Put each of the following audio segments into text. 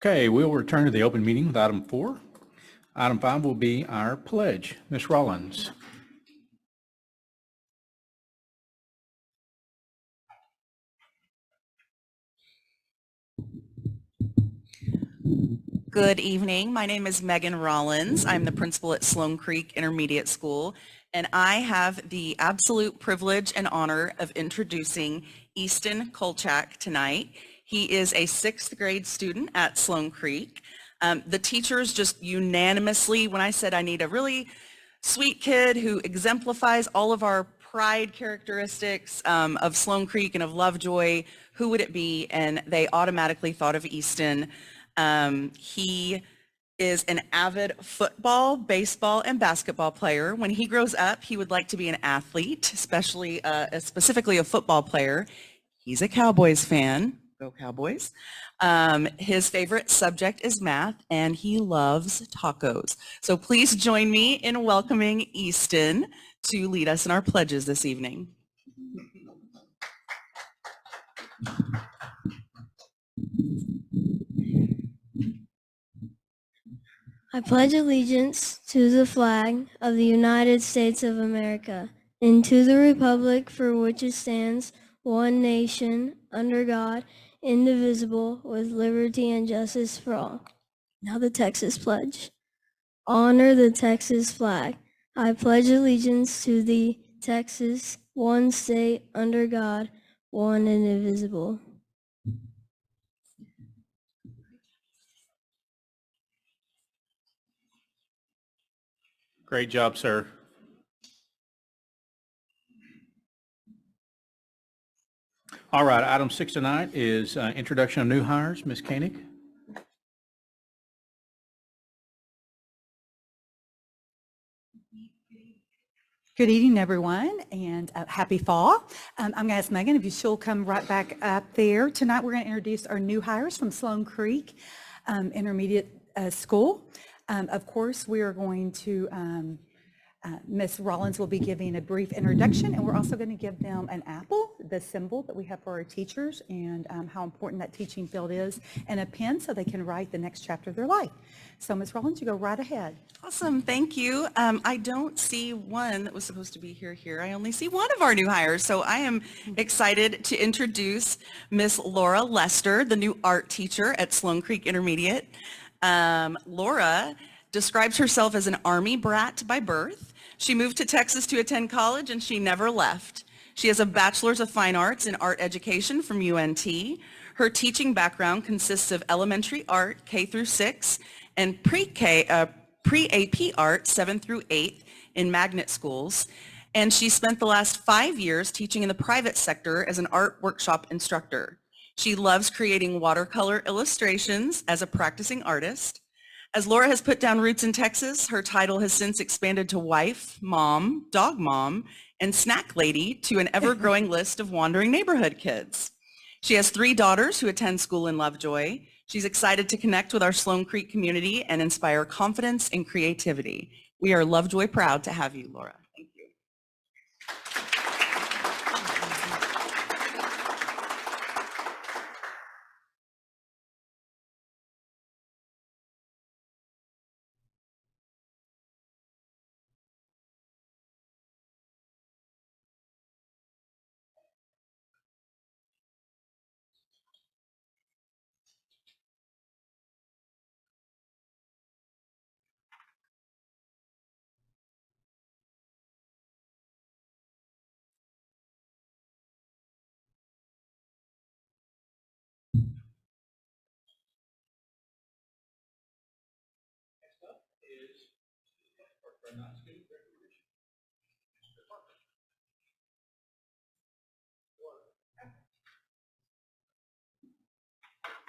Okay, we'll return to the open meeting with item 4. Item 5 will be our pledge. Ms. Rollins. Good evening. My name is Megan Rollins. I'm the principal at Sloan Creek Intermediate School, and I have the absolute privilege and honor of introducing Easton Kolchak tonight. He is a 6th grade student at Sloan Creek. The teachers just unanimously, when I said I need a really sweet kid who exemplifies all of our pride characteristics of Sloan Creek and of Lovejoy, who would it be? And they automatically thought of Easton. He is an avid football, baseball, and basketball player. When he grows up, he would like to be an athlete, especially specifically a football player. He's a Cowboys fan. Go Cowboys. His favorite subject is math, and he loves tacos. So please join me in welcoming Easton to lead us in our pledges this evening. I pledge allegiance to the flag of the United States of America and to the republic for which it stands, one nation, under God, indivisible, with liberty and justice for all. Now the Texas Pledge. Honor the Texas flag. I pledge allegiance to the Texas, one state, under God, one and indivisible. Great job, sir. All right, item 6 tonight is introduction of new hires. Ms. Koenig. Good evening, everyone, and happy fall. I'm going to ask Megan if she'll come right back up there. Tonight, we're going to introduce our new hires from Sloan Creek Intermediate School. Of course, we are going to, Ms. Rollins will be giving a brief introduction, and we're also going to give them an apple, the symbol that we have for our teachers, and how important that teaching field is, and a pen so they can write the next chapter of their life. So, Ms. Rollins, you go right ahead. Awesome, thank you. I don't see one that was supposed to be here. I only see one of our new hires, so I am excited to introduce Miss Laura Lester, the new art teacher at Sloan Creek Intermediate. Laura describes herself as an Army brat by birth. She moved to Texas to attend college, and she never left. She has a Bachelor's of Fine Arts in Art Education from UNT. Her teaching background consists of elementary art, K through 6, and pre-AP art, 7 through 8, in magnet schools. And she spent the last 5 years teaching in the private sector as an art workshop instructor. She loves creating watercolor illustrations as a practicing artist. As Laura has put down roots in Texas, her title has since expanded to wife, mom, dog mom, and snack lady to an ever-growing list of wandering neighborhood kids. She has 3 daughters who attend school in Lovejoy. She's excited to connect with our Sloan Creek community and inspire confidence and creativity. We are Lovejoy proud to have you, Laura. Thank you.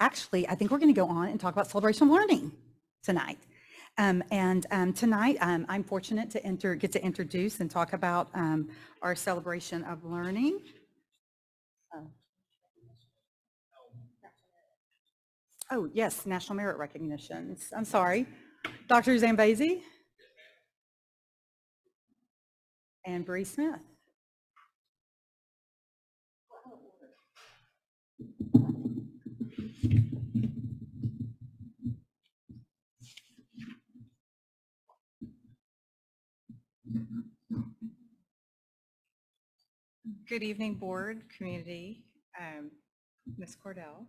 Actually, I think we're going to go on and talk about celebration of learning tonight. Tonight, I'm fortunate to get to introduce and talk about our celebration of learning. Oh, yes, national merit recognitions. I'm sorry. Dr. Zambezi and Bree Smith. Good evening, board, community, Ms. Cordell.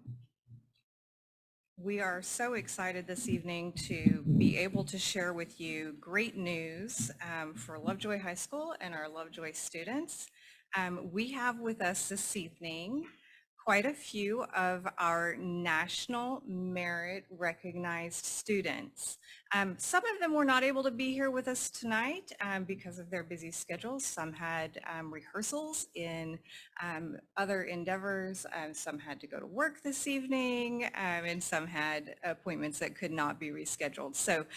We are so excited this evening to be able to share with you great news for Lovejoy High School and our Lovejoy students. We have with us this evening quite a few of our national merit recognized students. Some of them were not able to be here with us tonight because of their busy schedules. Some had rehearsals in other endeavors. Some had to go to work this evening, and some had appointments that could not be rescheduled. So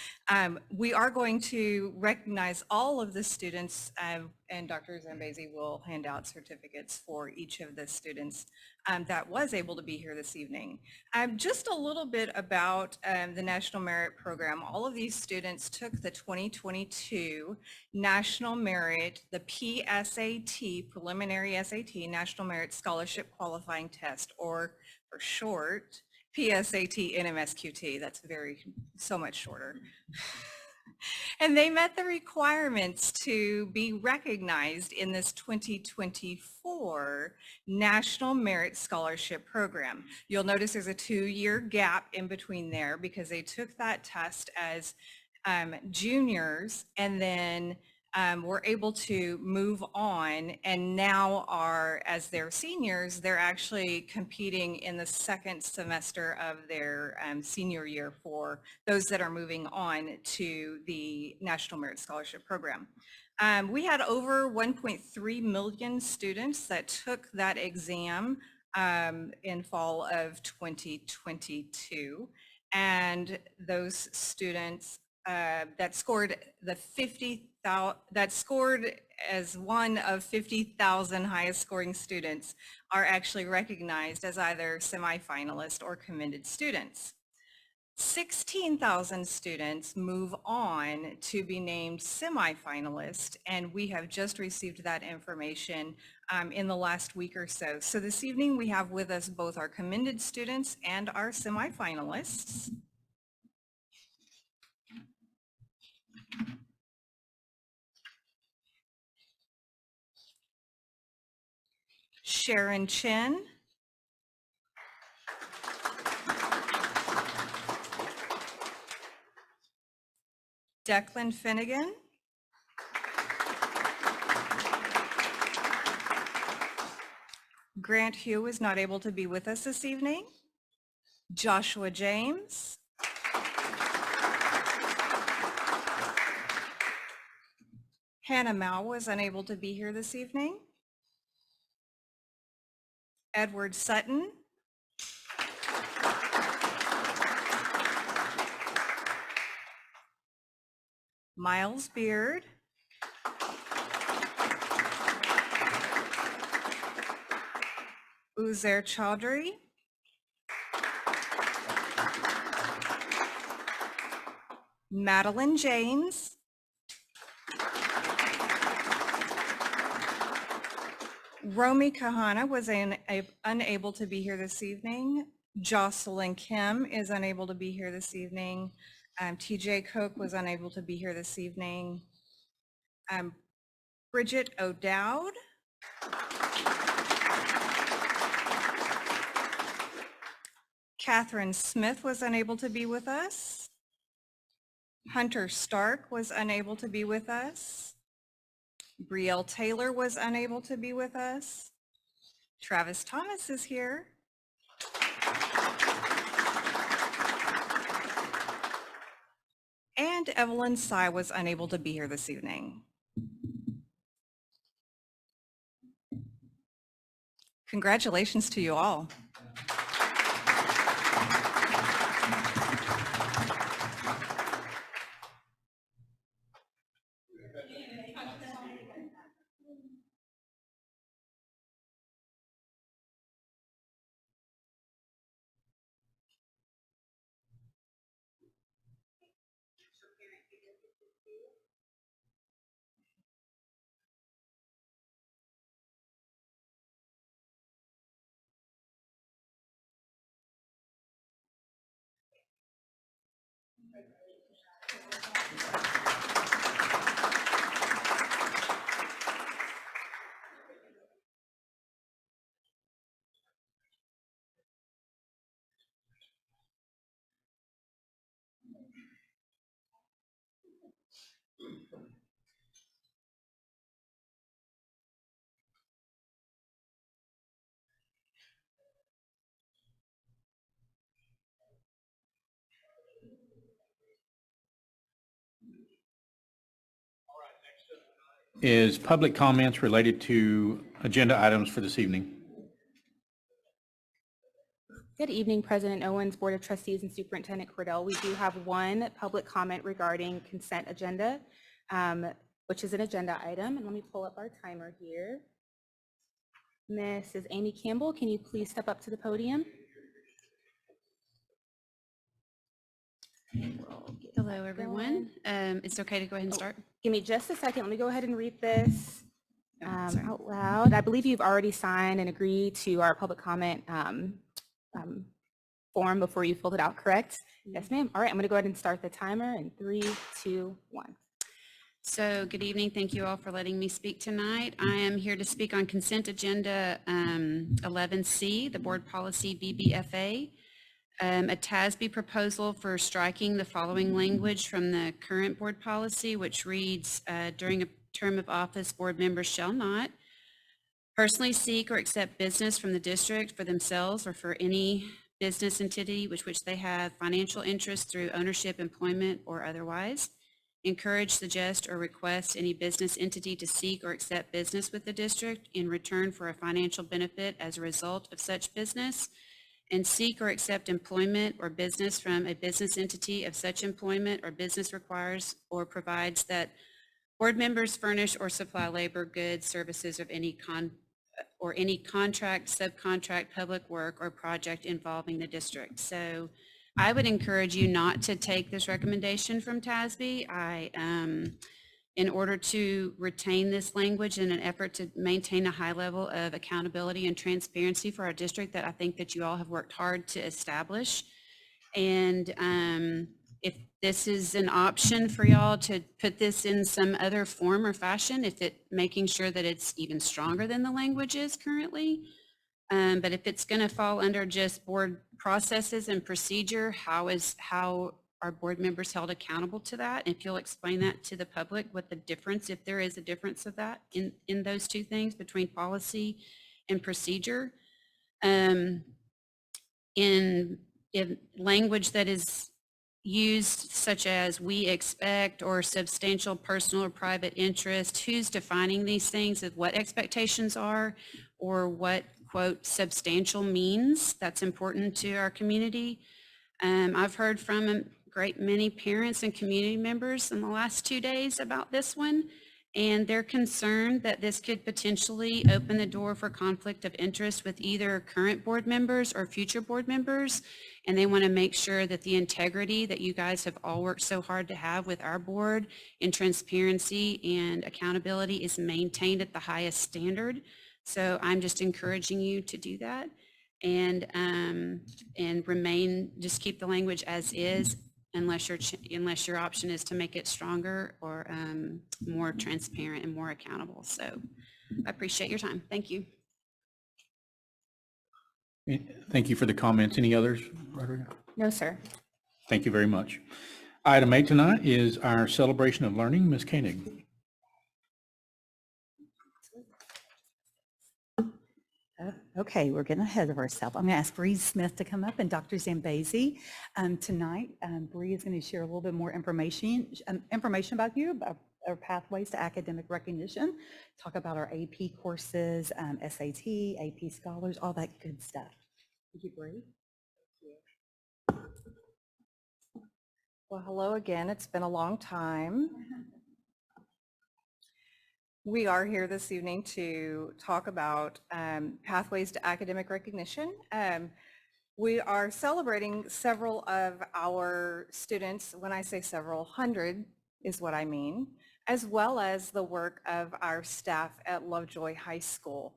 we are going to recognize all of the students, and Dr. Zambezi will hand out certificates for each of the students that was able to be here this evening. Just a little bit about the National Merit Program. All of these students took the 2022 National Merit, the PSAT, Preliminary SAT, National Merit Scholarship Qualifying Test, or for short, PSAT NMSQT. That's so much shorter. And they met the requirements to be recognized in this 2024 National Merit Scholarship Program. You'll notice there's a 2-year gap in between there because they took that test as juniors and then were able to move on, and now are, as they're seniors, they're actually competing in the second semester of their senior year for those that are moving on to the National Merit Scholarship Program. We had over 1.3 million students that took that exam in fall of 2022, and those students that scored as one of 50,000 highest scoring students are actually recognized as either semifinalist or commended students. 16,000 students move on to be named semifinalist, and we have just received that information in the last week or so. So this evening we have with us both our commended students and our semifinalists. Sharon Chin, Declan Finnegan, Grant Hugh is not able to be with us this evening. Joshua James, Hannah Mao was unable to be here this evening. Edward Sutton, Miles Beard, Uzair Chaudhry, Madeline James, Romy Kahana was unable to be here this evening. Jocelyn Kim is unable to be here this evening. TJ Cook was unable to be here this evening. Bridget O'Dowd, Catherine Smith was unable to be with us. Hunter Stark was unable to be with us. Brielle Taylor was unable to be with us. Travis Thomas is here. And Evelyn Sy was unable to be here this evening. Congratulations to you all. is public comments related to agenda items for this evening. Good evening, President Owens, Board of Trustees, and Superintendent Cordell. We do have one public comment regarding consent agenda, which is an agenda item. And let me pull up our timer here. Mrs. Amy Campbell, can you please step up to the podium? Hello, everyone. It's okay to go ahead and start? Give me just a second. Let me go ahead and read this sorry. out loud. I believe you've already signed and agreed to our public comment form before you filled it out, correct? Yes, ma'am. All right, I'm going to go ahead and start the timer in 3, 2, 1. So good evening. Thank you all for letting me speak tonight. I am here to speak on consent agenda 11C, the board policy BBFA. A TASB proposal for striking the following language from the current board policy, which reads, during a term of office, board members shall not personally seek or accept business from the district for themselves or for any business entity with which they have financial interest through ownership, employment, or otherwise. Encourage, suggest, or request any business entity to seek or accept business with the district in return for a financial benefit as a result of such business, and seek or accept employment or business from a business entity of such employment or business requires or provides that board members furnish or supply labor, goods, services of any contract, subcontract, public work, or project involving the district. So I would encourage you not to take this recommendation from TASB. In order to retain this language in an effort to maintain a high level of accountability and transparency for our district that I think that you all have worked hard to establish. And if this is an option for y'all to put this in some other form or fashion, making sure that it's even stronger than the language is currently. But if it's going to fall under just board processes and procedure, how are board members held accountable to that? If you'll explain that to the public, what the difference, if there is a difference of that in those two things between policy and procedure. In language that is used such as we expect or substantial personal or private interest, who's defining these things, of what expectations are, or what, quote, substantial means. That's important to our community. I've heard from a great many parents and community members in the last 2 days about this one, and they're concerned that this could potentially open the door for conflict of interest with either current board members or future board members. And they want to make sure that the integrity that you guys have all worked so hard to have with our board in transparency and accountability is maintained at the highest standard. So I'm just encouraging you to do that and just keep the language as is, unless your option is to make it stronger or more transparent and more accountable. So I appreciate your time. Thank you. Thank you for the comments. Any others, Rodrigo? No, sir. Thank you very much. Item 8 tonight is our celebration of learning. Ms. Koenig. Okay, we're getting ahead of ourselves. I'm going to ask Bree Smith to come up and Dr. Zambezi. Tonight, Bree is going to share a little bit more information about you, about our pathways to academic recognition, talk about our AP courses, SAT, AP scholars, all that good stuff. Thank you, Bree. Well, hello again. It's been a long time. We are here this evening to talk about pathways to academic recognition. We are celebrating several of our students. When I say several, 100 is what I mean, as well as the work of our staff at Lovejoy High School.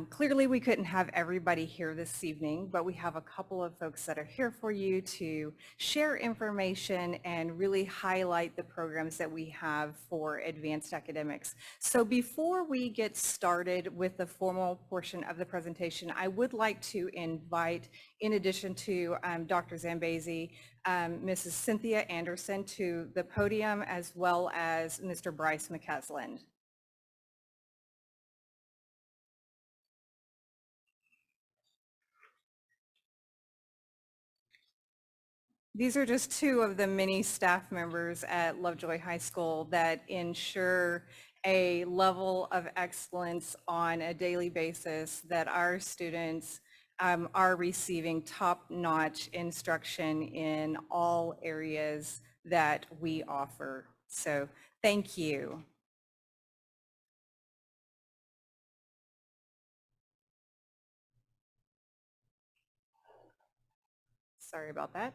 Clearly, we couldn't have everybody here this evening, but we have a couple of folks that are here for you to share information and really highlight the programs that we have for advanced academics. So before we get started with the formal portion of the presentation, I would like to invite, in addition to Dr. Zambezi, Mrs. Cynthia Anderson to the podium, as well as Mr. Bryce McCaslin. These are just two of the many staff members at Lovejoy High School that ensure a level of excellence on a daily basis that our students are receiving top-notch instruction in all areas that we offer. So thank you. Sorry about that.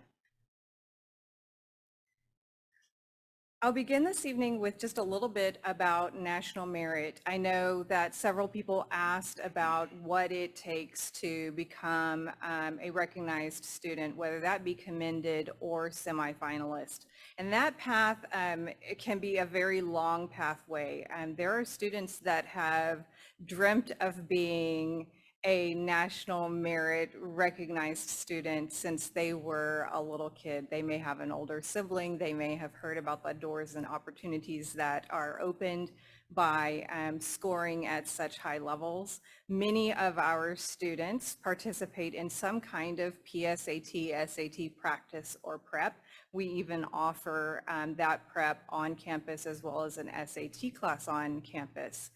I'll begin this evening with just a little bit about national merit. I know that several people asked about what it takes to become a recognized student, whether that be commended or semifinalist. And that path, it can be a very long pathway. There are students that have dreamt of being a national merit recognized student since they were a little kid. They may have an older sibling. They may have heard about the doors and opportunities that are opened by scoring at such high levels. Many of our students participate in some kind of PSAT, SAT practice or prep. We even offer that prep on campus as well as an SAT class on campus.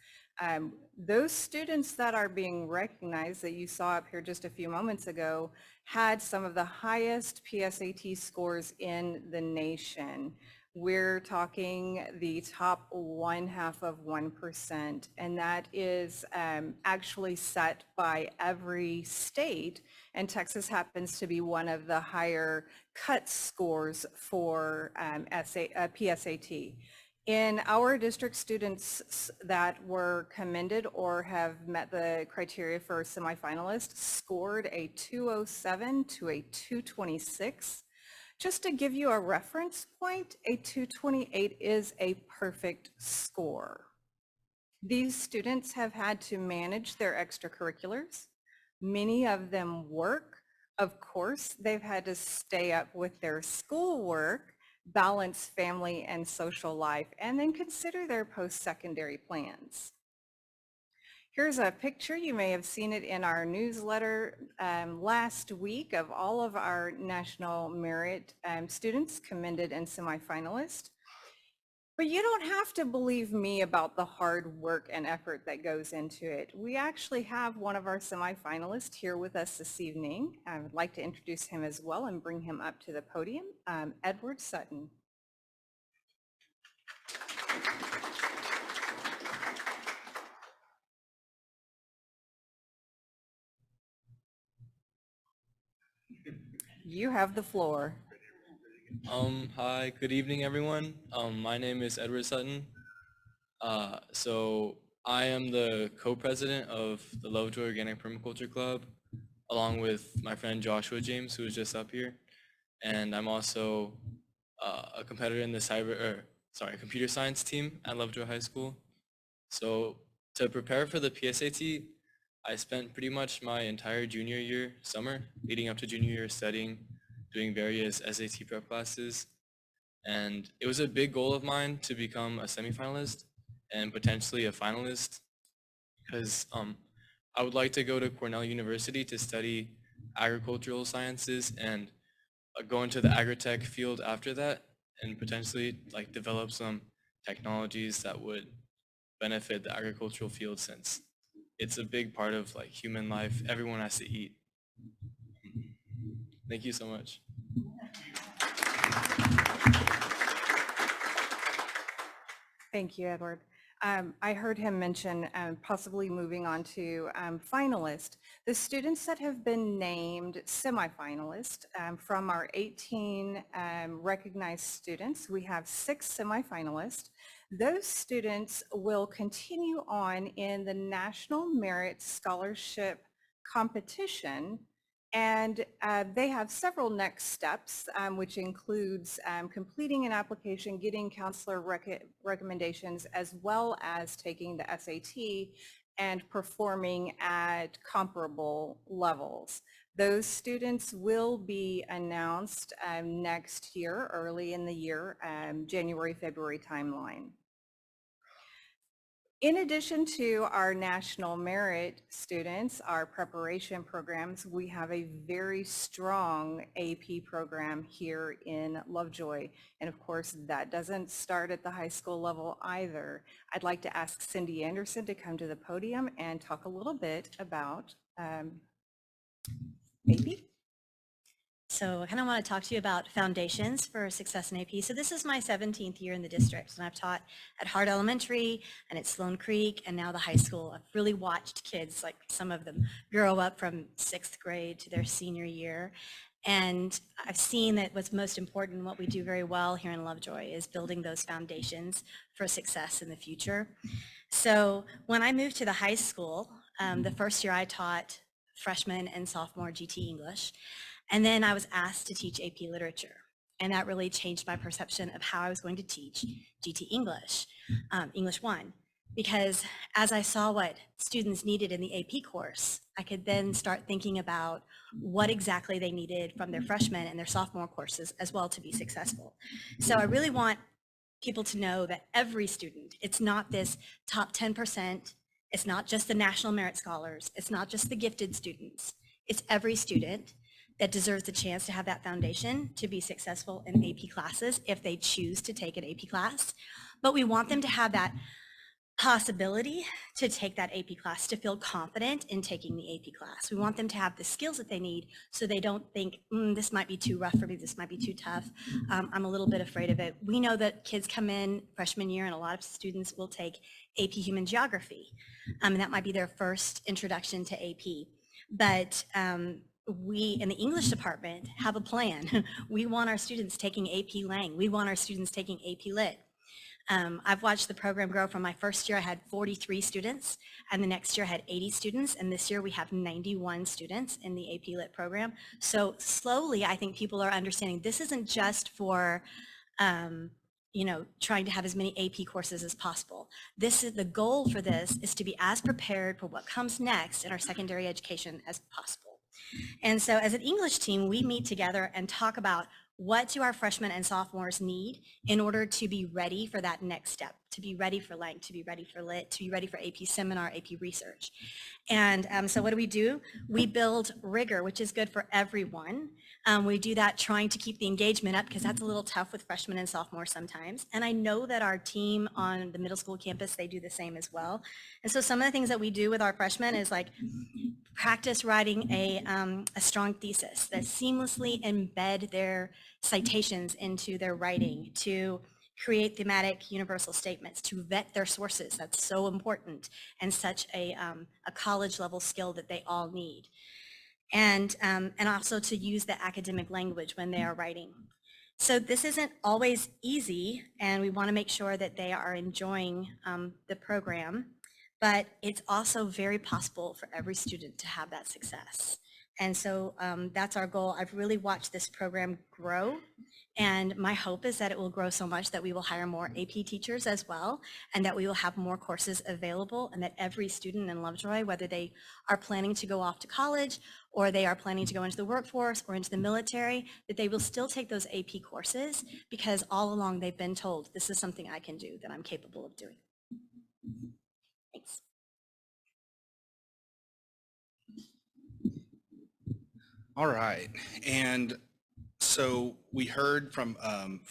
Those students that are being recognized that you saw up here just a few moments ago had some of the highest PSAT scores in the nation. We're talking the top 0.5%, and that is actually set by every state, and Texas happens to be one of the higher cut scores for PSAT. In our district, students that were commended or have met the criteria for semifinalists scored a 207 to a 226. Just to give you a reference point, a 228 is a perfect score. These students have had to manage their extracurriculars. Many of them work. Of course, they've had to stay up with their schoolwork, balance family and social life, and then consider their post-secondary plans. Here's a picture. You may have seen it in our newsletter last week of all of our national merit students commended and semifinalists. But you don't have to believe me about the hard work and effort that goes into it. We actually have one of our semifinalists here with us this evening. I would like to introduce him as well and bring him up to the podium, Edward Sutton. You have the floor. Hi, good evening, everyone. My name is Edward Sutton. So I am the co-president of the Lovejoy Organic Permaculture Club, along with my friend Joshua James, who is just up here. And I'm also a competitor in the computer science team at Lovejoy High School. So to prepare for the PSAT, I spent pretty much my entire junior year summer leading up to junior year studying, doing various SAT prep classes. And it was a big goal of mine to become a semifinalist and potentially a finalist because I would like to go to Cornell University to study agricultural sciences and go into the agri-tech field after that and potentially like develop some technologies that would benefit the agricultural field since it's a big part of like human life. Everyone has to eat. Thank you so much. Thank you, Edward. I heard him mention possibly moving on to finalist. The students that have been named semifinalist from our 18 recognized students, we have 6 semifinalists. Those students will continue on in the National Merit Scholarship Competition, and they have several next steps, which includes completing an application, getting counselor recommendations, as well as taking the SAT and performing at comparable levels. Those students will be announced next year, early in the year, January, February timeline. In addition to our national merit students, our preparation programs, we have a very strong AP program here in Lovejoy. And of course, that doesn't start at the high school level either. I'd like to ask Cindy Anderson to come to the podium and talk a little bit about AP. So I kind of want to talk to you about foundations for success in AP. So this is my 17th year in the district, and I've taught at Hart Elementary and at Sloan Creek and now the high school. I've really watched kids, like some of them, grow up from 6th grade to their senior year. And I've seen that what's most important and what we do very well here in Lovejoy is building those foundations for success in the future. So when I moved to the high school, the first year I taught freshman and sophomore GT English. And then I was asked to teach AP Literature. And that really changed my perception of how I was going to teach GT English, English 1. Because as I saw what students needed in the AP course, I could then start thinking about what exactly they needed from their freshman and their sophomore courses as well to be successful. So I really want people to know that every student, it's not this top 10%, it's not just the National Merit Scholars, it's not just the gifted students, it's every student that deserves the chance to have that foundation to be successful in AP classes if they choose to take an AP class. But we want them to have that possibility to take that AP class, to feel confident in taking the AP class. We want them to have the skills that they need so they don't think, this might be too rough for me, this might be too tough. I'm a little bit afraid of it. We know that kids come in freshman year and a lot of students will take AP Human Geography. And that might be their first introduction to AP. But we in the English department have a plan. We want our students taking AP Lang. We want our students taking AP Lit. I've watched the program grow. From my first year, I had 43 students, and the next year I had 80 students, and this year we have 91 students in the AP Lit program. So slowly, I think people are understanding this isn't just for trying to have as many AP courses as possible. This is the goal for this is to be as prepared for what comes next in our secondary education as possible. And so as an English team, we meet together and talk about what do our freshmen and sophomores need in order to be ready for that next step, to be ready for Lang, to be ready for Lit, to be ready for AP Seminar, AP Research. And so what do? We build rigor, which is good for everyone. We do that trying to keep the engagement up because that's a little tough with freshmen and sophomores sometimes. And I know that our team on the middle school campus, they do the same as well. And so some of the things that we do with our freshmen is like practice writing a strong thesis that seamlessly embed their citations into their writing, to create thematic universal statements, to vet their sources. That's so important and such a college level skill that they all need. And also to use the academic language when they are writing. So this isn't always easy, and we want to make sure that they are enjoying the program, but it's also very possible for every student to have that success. And so that's our goal. I've really watched this program grow, and my hope is that it will grow so much that we will hire more AP teachers as well, and that we will have more courses available, and that every student in Lovejoy, whether they are planning to go off to college or they are planning to go into the workforce or into the military, that they will still take those AP courses because all along they've been told, this is something I can do, that I'm capable of doing. Thanks. All right, and so we heard from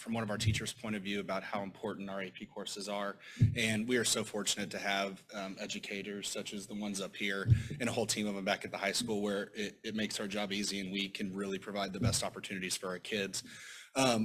one of our teachers' point of view about how important our AP courses are, and we are so fortunate to have educators such as the ones up here and a whole team of them back at the high school where it makes our job easy and we can really provide the best opportunities for our kids.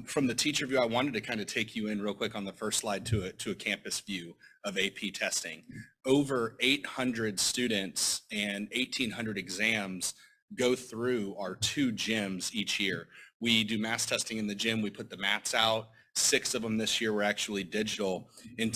From the teacher view, I wanted to kind of take you in real quick on the first slide to a campus view of AP testing. Over 800 students and 1,800 exams go through our 2 gyms each year. We do mass testing in the gym. We put the mats out. 6 of them this year were actually digital. And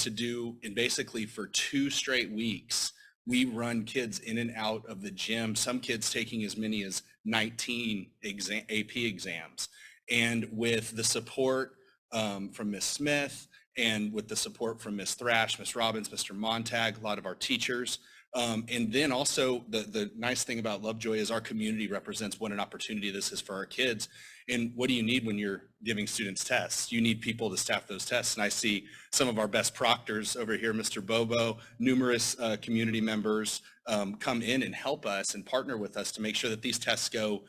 basically for 2 straight weeks, we run kids in and out of the gym, some kids taking as many as 19 AP exams. And with the support from Ms. Smith and with the support from Ms. Thrash, Ms. Robbins, Mr. Montag, a lot of our teachers, And then also the nice thing about Lovejoy is our community represents what an opportunity this is for our kids. And what do you need when you're giving students tests? You need people to staff those tests. And I see some of our best proctors over here, Mr. Bobo, numerous community members come in and help us and partner with us to make sure that these tests go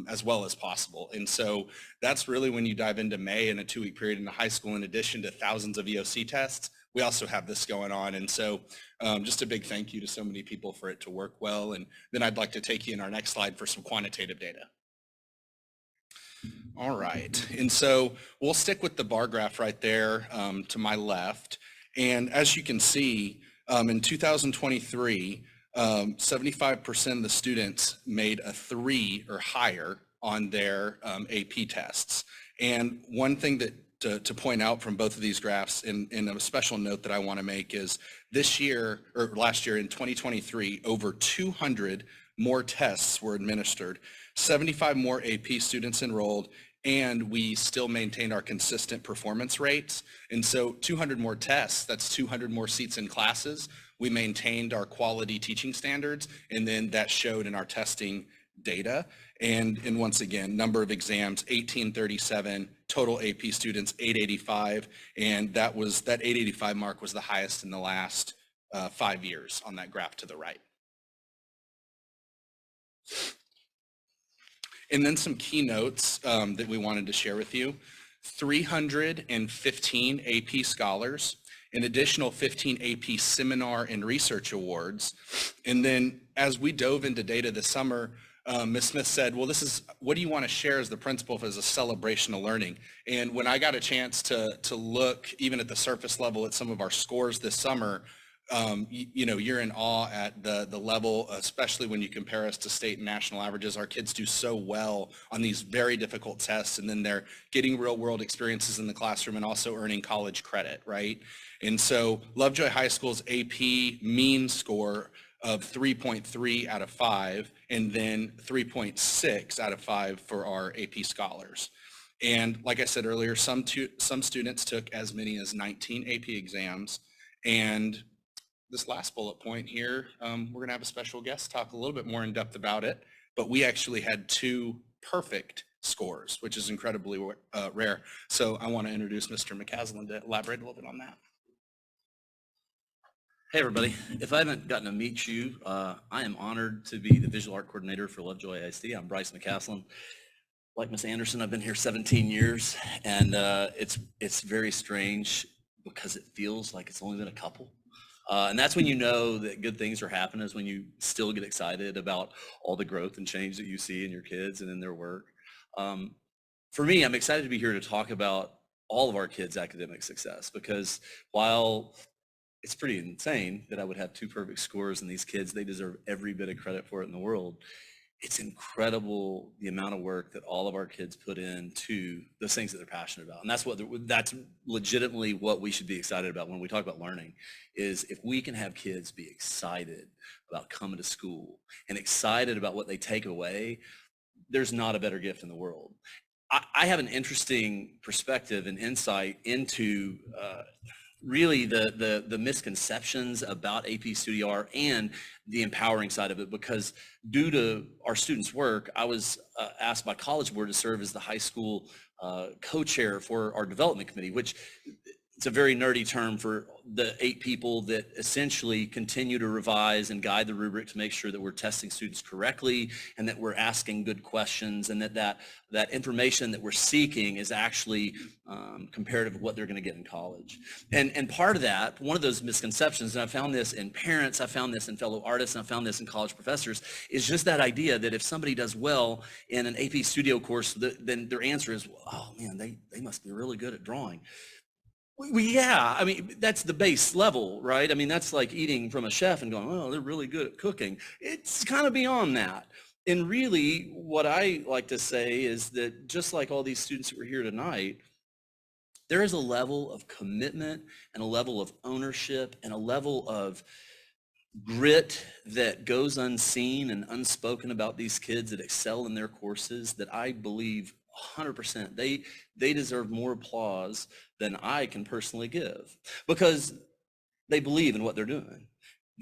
as well as possible. And so that's really when you dive into May in a 2-week period in the high school, in addition to thousands of EOC tests, we also have this going on. And so just a big thank you to so many people for it to work well. And then I'd like to take you in our next slide for some quantitative data. All right. And so we'll stick with the bar graph right there to my left. And as you can see, in 2023, 75% of the students made a 3 or higher on their AP tests. And one thing that to point out from both of these graphs, and a special note that I want to make is this year, or last year in 2023, over 200 more tests were administered, 75 more AP students enrolled, and we still maintained our consistent performance rates. And so 200 more tests, that's 200 more seats in classes. We maintained our quality teaching standards, and then that showed in our testing data. And once again, number of exams, 1837, total AP students, 885. And that 885 mark was the highest in the last 5 years on that graph to the right. And then some keynotes that we wanted to share with you. 315 AP scholars, an additional 15 AP seminar and research awards. And then as we dove into data this summer, Ms. Smith said, well, what do you want to share as the principal as a celebration of learning? And when I got a chance to look even at the surface level at some of our scores this summer, you're in awe at the level, especially when you compare us to state and national averages. Our kids do so well on these very difficult tests, and then they're getting real world experiences in the classroom and also earning college credit, right? And so Lovejoy High School's AP mean score of 3.3 out of 5, and then 3.6 out of 5 for our AP scholars. And like I said earlier, some students took as many as 19 AP exams. And this last bullet point here, we're gonna have a special guest talk a little bit more in depth about it, but we actually had 2 perfect scores, which is incredibly rare. So I wanna introduce Mr. McCaslin to elaborate a little bit on that. Hey everybody, if I haven't gotten to meet you, I am honored to be the visual art coordinator for Lovejoy ISD. I'm Bryce McCaslin. Like Ms. Anderson, I've been here 17 years, and it's very strange because it feels like it's only been a couple. And that's when you know that good things are happening, is when you still get excited about all the growth and change that you see in your kids and in their work. For me, I'm excited to be here to talk about all of our kids' academic success, because while it's pretty insane that I would have 2 perfect scores, and these kids, they deserve every bit of credit for it in the world. It's incredible the amount of work that all of our kids put into those things that they're passionate about. And that's legitimately what we should be excited about when we talk about learning, is if we can have kids be excited about coming to school and excited about what they take away, there's not a better gift in the world. I have an interesting perspective and insight into really the misconceptions about AP Studio Art and the empowering side of it, because due to our students' work, I was asked by College Board to serve as the high school co-chair for our development committee, which it's a very nerdy term for the 8 people that essentially continue to revise and guide the rubric to make sure that we're testing students correctly and that we're asking good questions, and that information that we're seeking is actually comparative of what they're going to get in college. And part of that, one of those misconceptions, and I found this in parents, I found this in fellow artists, and I found this in college professors, is just that idea that if somebody does well in an AP Studio course, then their answer is, oh man, they must be really good at drawing. Well, yeah, I mean, that's the base level, right? I mean, that's like eating from a chef and going, oh, they're really good at cooking. It's kind of beyond that. And really, what I like to say is that just like all these students that were here tonight, there is a level of commitment and a level of ownership and a level of grit that goes unseen and unspoken about these kids that excel in their courses that I believe 100% they deserve more applause than I can personally give, because they believe in what they're doing.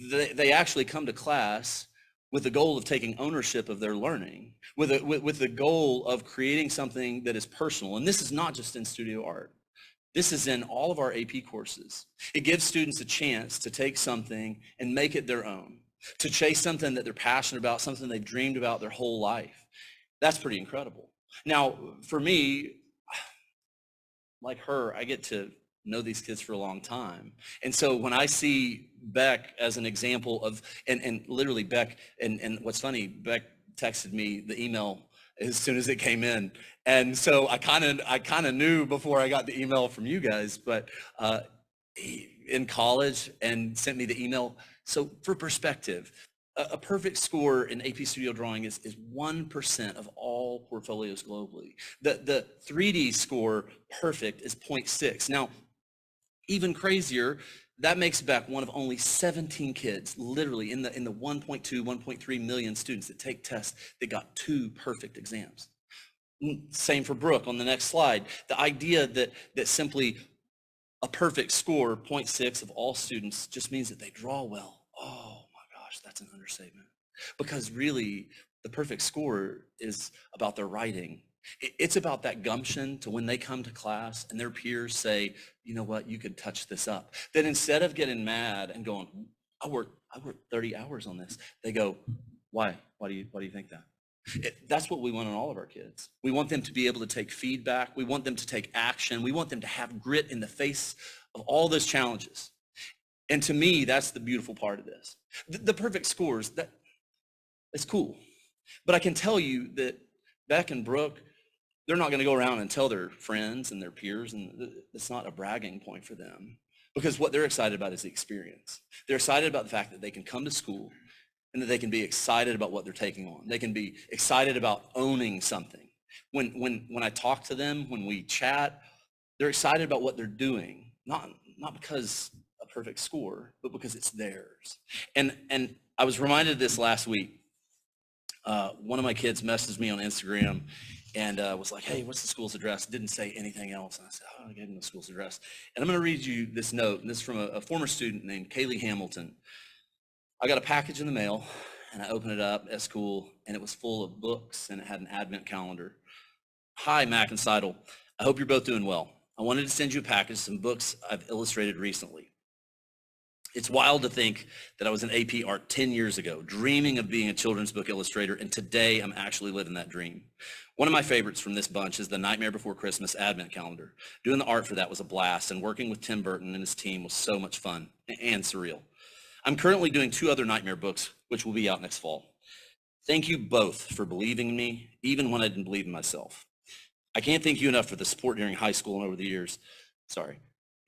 They actually come to class with the goal of taking ownership of their learning, with the goal of creating something that is personal. And this is not just in studio art. This is in all of our AP courses. It gives students a chance to take something and make it their own, to chase something that they're passionate about, something they've dreamed about their whole life. That's pretty incredible. Now, for me, like her, I get to know these kids for a long time. And so when I see Beck as an example of, and literally Beck, and what's funny, Beck texted me the email as soon as it came in. And so I kind of knew before I got the email from you guys, but in college, and sent me the email. So for perspective, a perfect score in AP Studio Drawing is 1% of all portfolios globally. The 3D score, perfect, is 0.6. Now, even crazier, that makes Beck one of only 17 kids, literally in the 1.2, 1.3 million students that take tests that got 2 perfect exams. Same for Brooke on the next slide. The idea that simply a perfect score, 0.6 of all students, just means that they draw well. Oh my gosh, that's an understatement. Because really, the perfect score is about their writing. It's about that gumption to when they come to class and their peers say, you know what, you could touch this up. Then instead of getting mad and going, I worked 30 hours on this, they go, why? Why do you think that? That's what we want in all of our kids. We want them to be able to take feedback. We want them to take action. We want them to have grit in the face of all those challenges. And to me, that's the beautiful part of this. The perfect scores, that's cool. But I can tell you that Beck and Brooke, they're not going to go around and tell their friends and their peers, and it's not a bragging point for them, because what they're excited about is the experience. They're excited about the fact that they can come to school and that they can be excited about what they're taking on. They can be excited about owning something. When I talk to them, when we chat, they're excited about what they're doing, not because a perfect score, but because it's theirs. And I was reminded of this last week. One of my kids messaged me on Instagram and was like, hey, what's the school's address? Didn't say anything else. And I said, I gave him the school's address. And I'm going to read you this note. And this is from a former student named Kaylee Hamilton. I got a package in the mail and I opened it up at school and it was full of books and it had an advent calendar. Hi, Mac and Seidel. I hope you're both doing well. I wanted to send you a package, some books I've illustrated recently. It's wild to think that I was in AP art 10 years ago, dreaming of being a children's book illustrator, and today I'm actually living that dream. One of my favorites from this bunch is the Nightmare Before Christmas Advent Calendar. Doing the art for that was a blast, and working with Tim Burton and his team was so much fun and surreal. I'm currently doing 2 other Nightmare books, which will be out next fall. Thank you both for believing in me, even when I didn't believe in myself. I can't thank you enough for the support during high school and over the years. Sorry,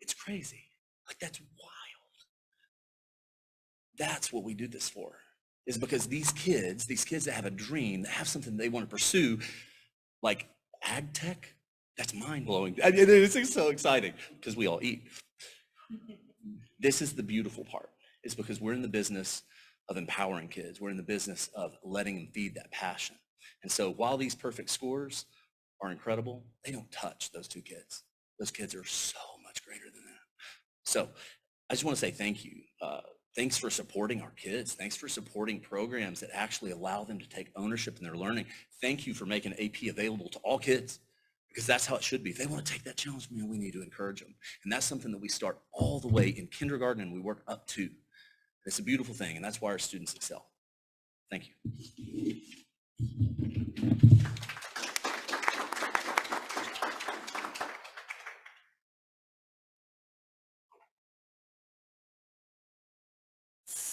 it's crazy. Like, that's wild. That's what we do this for, is because these kids that have a dream, that have something they want to pursue, like ag tech, that's mind-blowing. I mean, it's so exciting because we all eat. This is the beautiful part, is because we're in the business of empowering kids. We're in the business of letting them feed that passion. And so while these perfect scores are incredible, they don't touch those 2 kids. Those kids are so much greater than that. So I just want to say thank you. Thanks for supporting our kids. Thanks for supporting programs that actually allow them to take ownership in their learning. Thank you for making AP available to all kids, because that's how it should be. If they want to take that challenge, man, we need to encourage them. And that's something that we start all the way in kindergarten and we work up to. It's a beautiful thing, and that's why our students excel. Thank you.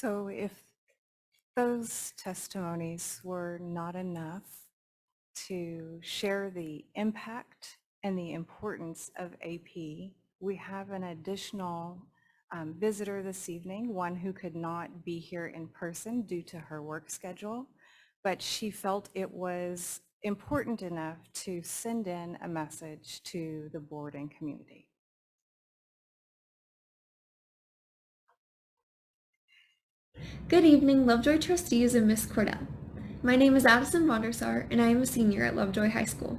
So if those testimonies were not enough to share the impact and the importance of AP, we have an additional visitor this evening, one who could not be here in person due to her work schedule, but she felt it was important enough to send in a message to the board and community. Good evening, Lovejoy trustees and Miss Cordell. My name is Addison Vondersar, and I am a senior at Lovejoy High School.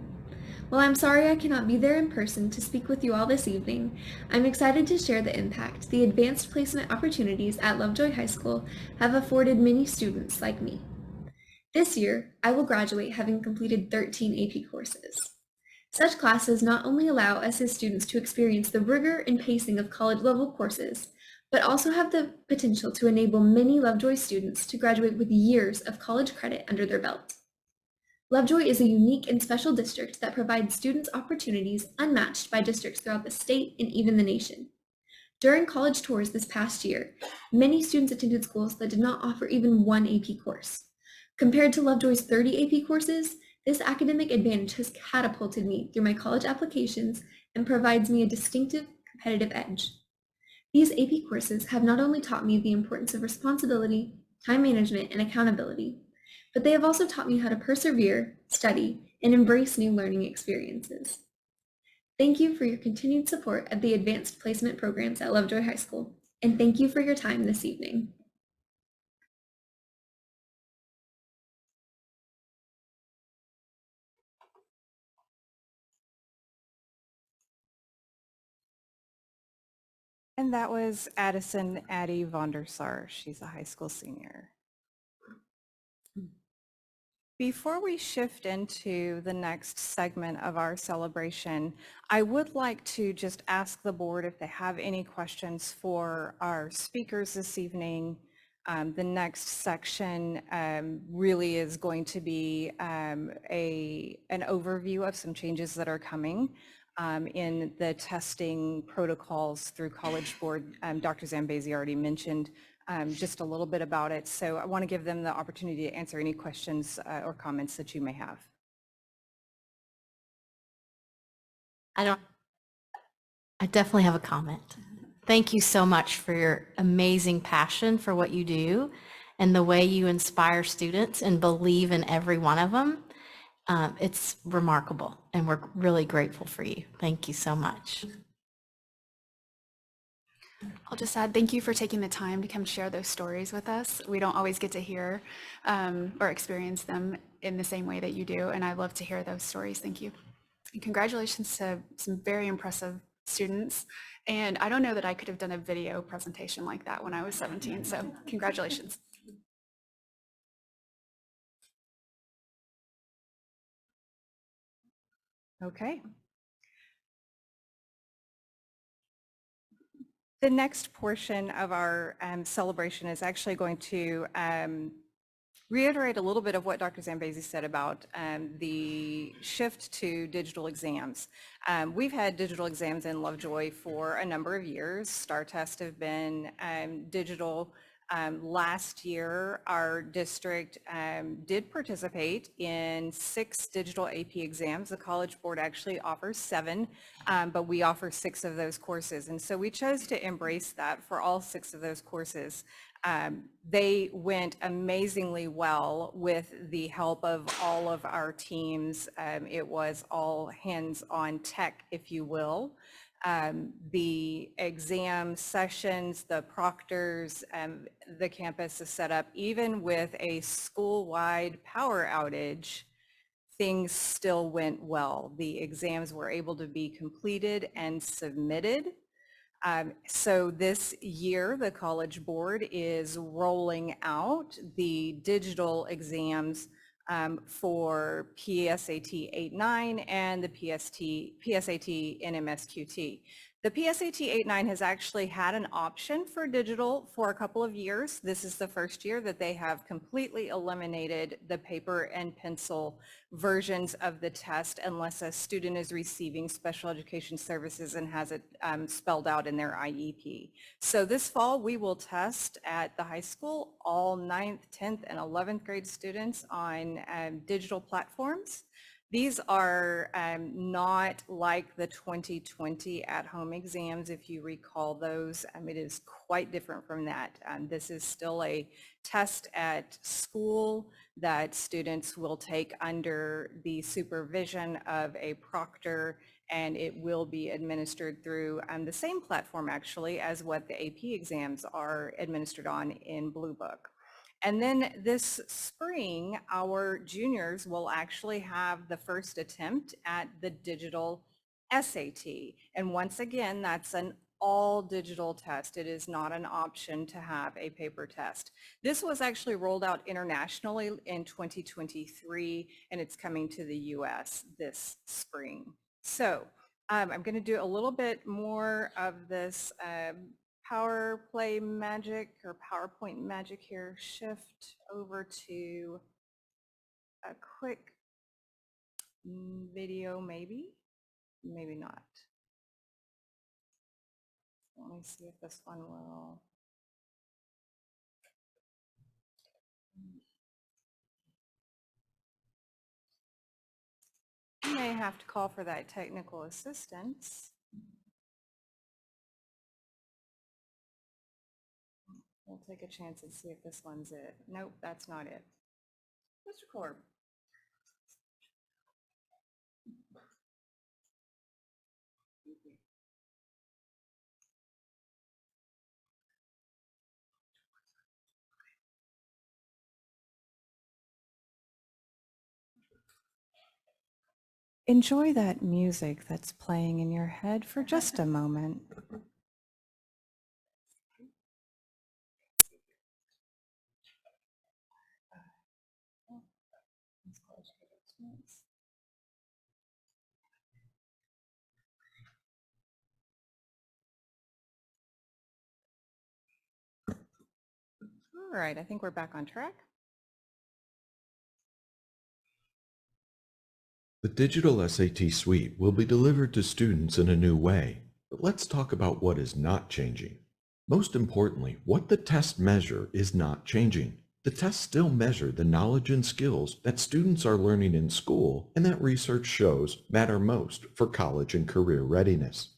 While I'm sorry I cannot be there in person to speak with you all this evening, I'm excited to share the impact the advanced placement opportunities at Lovejoy High School have afforded many students like me. This year, I will graduate having completed 13 AP courses. Such classes not only allow us as students to experience the rigor and pacing of college-level courses, but also have the potential to enable many Lovejoy students to graduate with years of college credit under their belt. Lovejoy is a unique and special district that provides students opportunities unmatched by districts throughout the state and even the nation. During college tours this past year, many students attended schools that did not offer even one AP course. Compared to Lovejoy's 30 AP courses, this academic advantage has catapulted me through my college applications and provides me a distinctive competitive edge. These AP courses have not only taught me the importance of responsibility, time management, and accountability, but they have also taught me how to persevere, study, and embrace new learning experiences. Thank you for your continued support of the advanced placement programs at Lovejoy High School, and thank you for your time this evening. And that was Addison Addie Vondersar. She's a high school senior. Before we shift into the next segment of our celebration, I would like to just ask the board if they have any questions for our speakers this evening. The next section really is going to be an overview of some changes that are coming in the testing protocols through College Board. Dr. Zambezi already mentioned just a little bit about it. So I want to give them the opportunity to answer any questions or comments that you may have. I definitely have a comment. Thank you so much for your amazing passion for what you do and the way you inspire students and believe in every one of them. It's remarkable, and we're really grateful for you. Thank you so much. I'll just add, thank you for taking the time to come share those stories with us. We don't always get to hear or experience them in the same way that you do, and I love to hear those stories. Thank you. And congratulations to some very impressive students. And I don't know that I could have done a video presentation like that when I was 17, so congratulations. Okay. The next portion of our celebration is actually going to reiterate a little bit of what Dr. Zambezi said about the shift to digital exams. We've had digital exams in Lovejoy for a number of years. STAR tests have been digital. Last year, our district did participate in 6 digital AP exams. The College Board actually offers 7, but we offer 6 of those courses. And so we chose to embrace that for all 6 of those courses. They went amazingly well with the help of all of our teams. It was all hands on tech, if you will. The exam sessions, the proctors, the campus is set up, even with a school-wide power outage, things still went well. The exams were able to be completed and submitted. So this year, the College Board is rolling out the digital exams for PSAT 8-9 and the PSAT NMSQT. The PSAT 8-9 has actually had an option for digital for a couple of years. This is the first year that they have completely eliminated the paper and pencil versions of the test unless a student is receiving special education services and has it spelled out in their IEP. So this fall, we will test at the high school all 9th, 10th, and 11th grade students on digital platforms. These are not like the 2020 at-home exams, if you recall those. It is quite different from that. This is still a test at school that students will take under the supervision of a proctor, and it will be administered through the same platform actually as what the AP exams are administered on in Blue Book. And then this spring, our juniors will actually have the first attempt at the digital SAT. And once again, that's an all digital test. It is not an option to have a paper test. This was actually rolled out internationally in 2023, and it's coming to the US this spring. So I'm going to do a little bit more of this power play magic or PowerPoint magic here. Shift over to a quick video, maybe not. Let me see if this one will. You may have to call for that technical assistance. We'll take a chance and see if this one's it. Nope, that's not it. Mr. Korb. Enjoy that music that's playing in your head for just a moment. All right, I think we're back on track. The digital SAT suite will be delivered to students in a new way, but let's talk about what is not changing. Most importantly, what the tests measure is not changing. The tests still measure the knowledge and skills that students are learning in school and that research shows matter most for college and career readiness.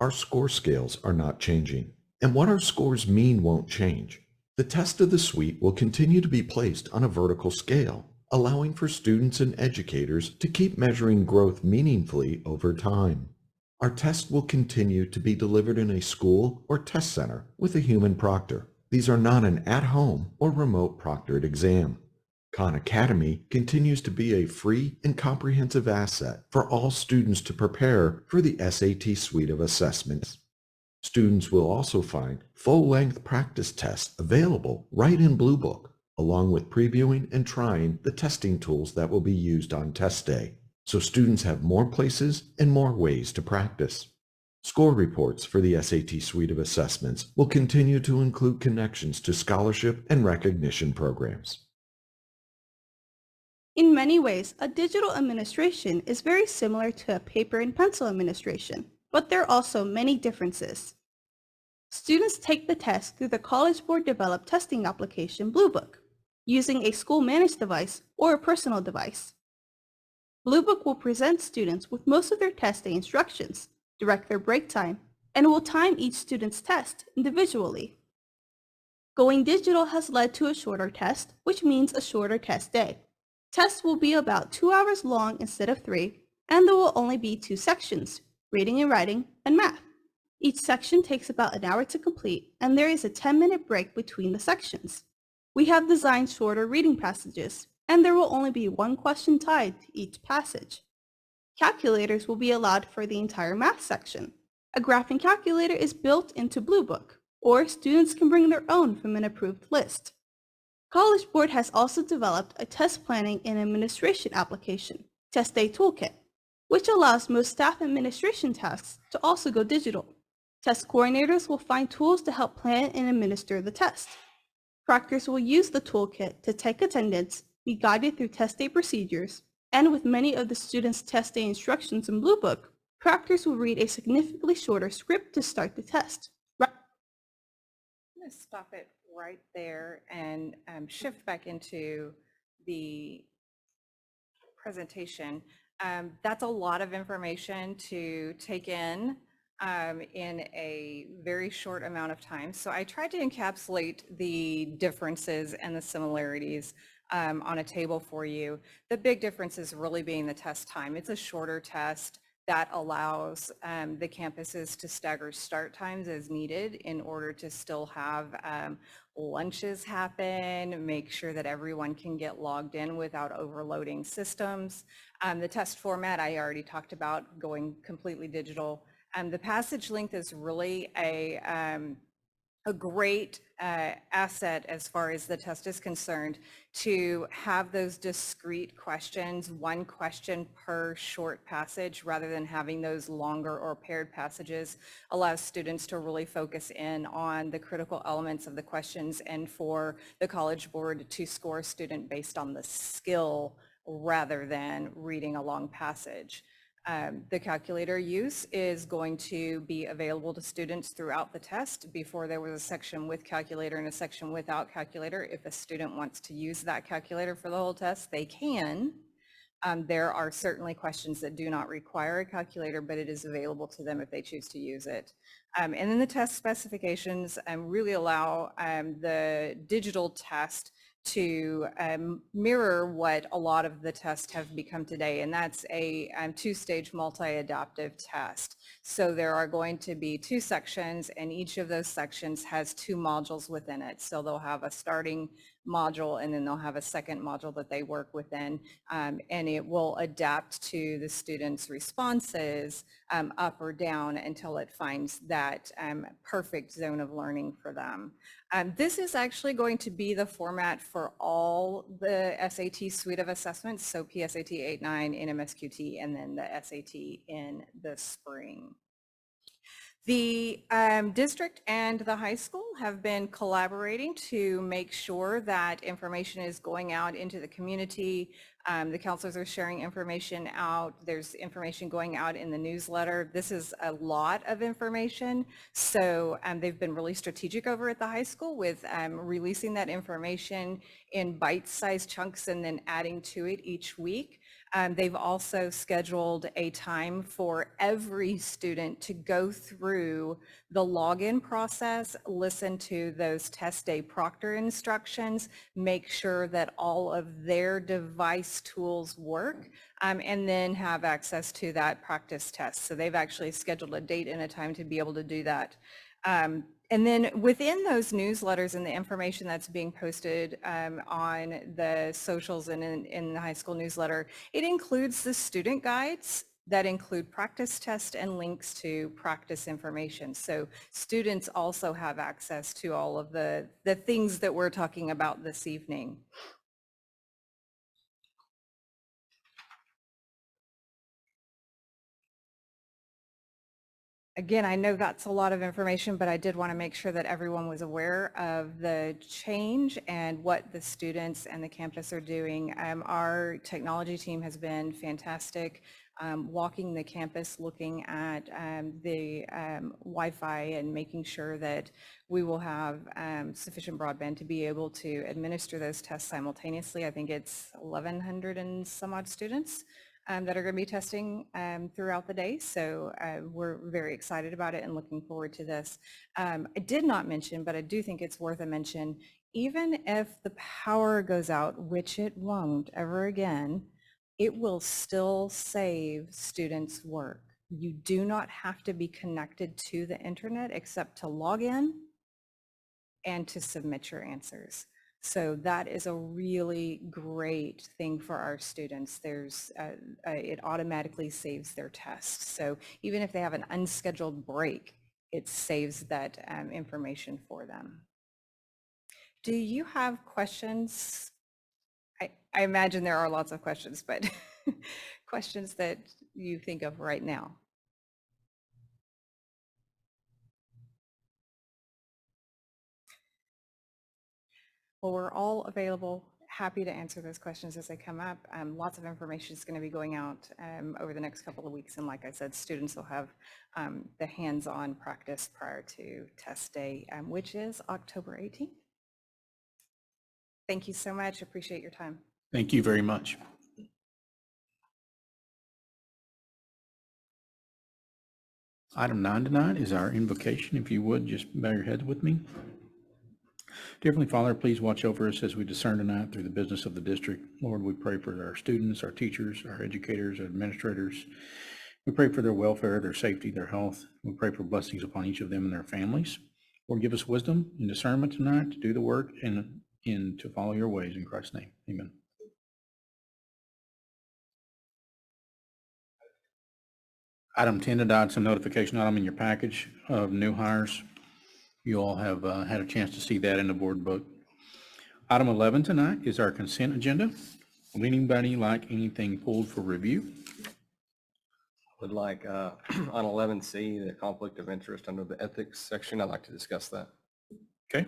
Our score scales are not changing, and what our scores mean won't change. The test of the suite will continue to be placed on a vertical scale, allowing for students and educators to keep measuring growth meaningfully over time. Our test will continue to be delivered in a school or test center with a human proctor. These are not an at-home or remote proctored exam. Khan Academy continues to be a free and comprehensive asset for all students to prepare for the SAT suite of assessments. Students will also find full-length practice tests available right in Blue Book, along with previewing and trying the testing tools that will be used on test day, so students have more places and more ways to practice. Score reports for the SAT suite of assessments will continue to include connections to scholarship and recognition programs. In many ways, a digital administration is very similar to a paper and pencil administration, but there are also many differences. Students take the test through the College Board developed testing application Blue Book, using a school-managed device or a personal device. Blue Book will present students with most of their test day instructions, direct their break time, and will time each student's test individually. Going digital has led to a shorter test, which means a shorter test day. Tests will be about 2 hours long instead of 3, and there will only be 2 sections, reading and writing, and math. Each section takes about an hour to complete, and there is a 10-minute break between the sections. We have designed shorter reading passages, and there will only be 1 question tied to each passage. Calculators will be allowed for the entire math section. A graphing calculator is built into Blue Book, or students can bring their own from an approved list. College Board has also developed a test planning and administration application, Test Day Toolkit, which allows most staff administration tasks to also go digital. Test coordinators will find tools to help plan and administer the test. Proctors will use the toolkit to take attendance, be guided through test day procedures, and with many of the students' test day instructions in Blue Book, proctors will read a significantly shorter script to start the test. I'm going to stop it right there and shift back into the presentation. That's a lot of information to take in a very short amount of time. So I tried to encapsulate the differences and the similarities on a table for you. The big difference is really being the test time. It's a shorter test. That allows the campuses to stagger start times as needed in order to still have lunches happen, make sure that everyone can get logged in without overloading systems. The test format I already talked about, going completely digital. The passage length is really a great asset as far as the test is concerned, to have those discrete questions, one question per short passage, rather than having those longer or paired passages, allows students to really focus in on the critical elements of the questions, and for the College Board to score a student based on the skill rather than reading a long passage. The calculator use is going to be available to students throughout the test. Before, there was a section with calculator and a section without calculator. If a student wants to use that calculator for the whole test, they can. There are certainly questions that do not require a calculator, but it is available to them if they choose to use it. And then the test specifications really allow the digital test to mirror what a lot of the tests have become today, and that's a two-stage multi-adaptive test. So there are going to be 2 sections, and each of those sections has 2 modules within it. So they'll have a starting module, and then they'll have a second module that they work within, and it will adapt to the students' responses up or down until it finds that perfect zone of learning for them. This is actually going to be the format for all the SAT suite of assessments, so PSAT 8-9, NMSQT, and then the SAT in the spring. The district and the high school have been collaborating to make sure that information is going out into the community. The counselors are sharing information out. There's information going out in the newsletter. This is a lot of information. So they've been really strategic over at the high school with releasing that information in bite-sized chunks and then adding to it each week. They've also scheduled a time for every student to go through the login process, listen to those test day proctor instructions, make sure that all of their device tools work, and then have access to that practice test. So they've actually scheduled a date and a time to be able to do that. And then within those newsletters and the information that's being posted on the socials and in the high school newsletter, it includes the student guides that include practice tests and links to practice information. So students also have access to all of the things that we're talking about this evening. Again, I know that's a lot of information, but I did want to make sure that everyone was aware of the change and what the students and the campus are doing. Our technology team has been fantastic, walking the campus, looking at the Wi-Fi and making sure that we will have sufficient broadband to be able to administer those tests simultaneously. I think it's 1,100 and some odd students that are going to be testing throughout the day. So we're very excited about it and looking forward to this. I did not mention, but I do think it's worth a mention, even if the power goes out, which it won't ever again, it will still save students' work. You do not have to be connected to the internet except to log in and to submit your answers. So that is a really great thing for our students. It automatically saves their tests. So even if they have an unscheduled break, it saves that information for them. Do you have questions? I imagine there are lots of questions, but questions that you think of right now? Well, we're all available, happy to answer those questions as they come up. Lots of information is going to be going out over the next couple of weeks. And like I said, students will have the hands-on practice prior to test day, which is October 18th. Thank you so much. Appreciate your time. Thank you very much. Item 9 is our invocation. If you would, just bow your heads with me. Dear Heavenly Father, please watch over us as we discern tonight through the business of the district. Lord, we pray for our students, our teachers, our educators, our administrators, We pray for their welfare, their safety, their health. We pray for blessings upon each of them and their families. Lord, give us wisdom and discernment tonight to do the work and to follow your ways in Christ's name. Amen. Item 10 tonight, some notification item in your package of new hires. You all have had a chance to see that in the board book. Item 11 tonight is our consent agenda. Would anybody like anything pulled for review? Would like on 11C, the conflict of interest under the ethics section. I'd like to discuss that. Okay,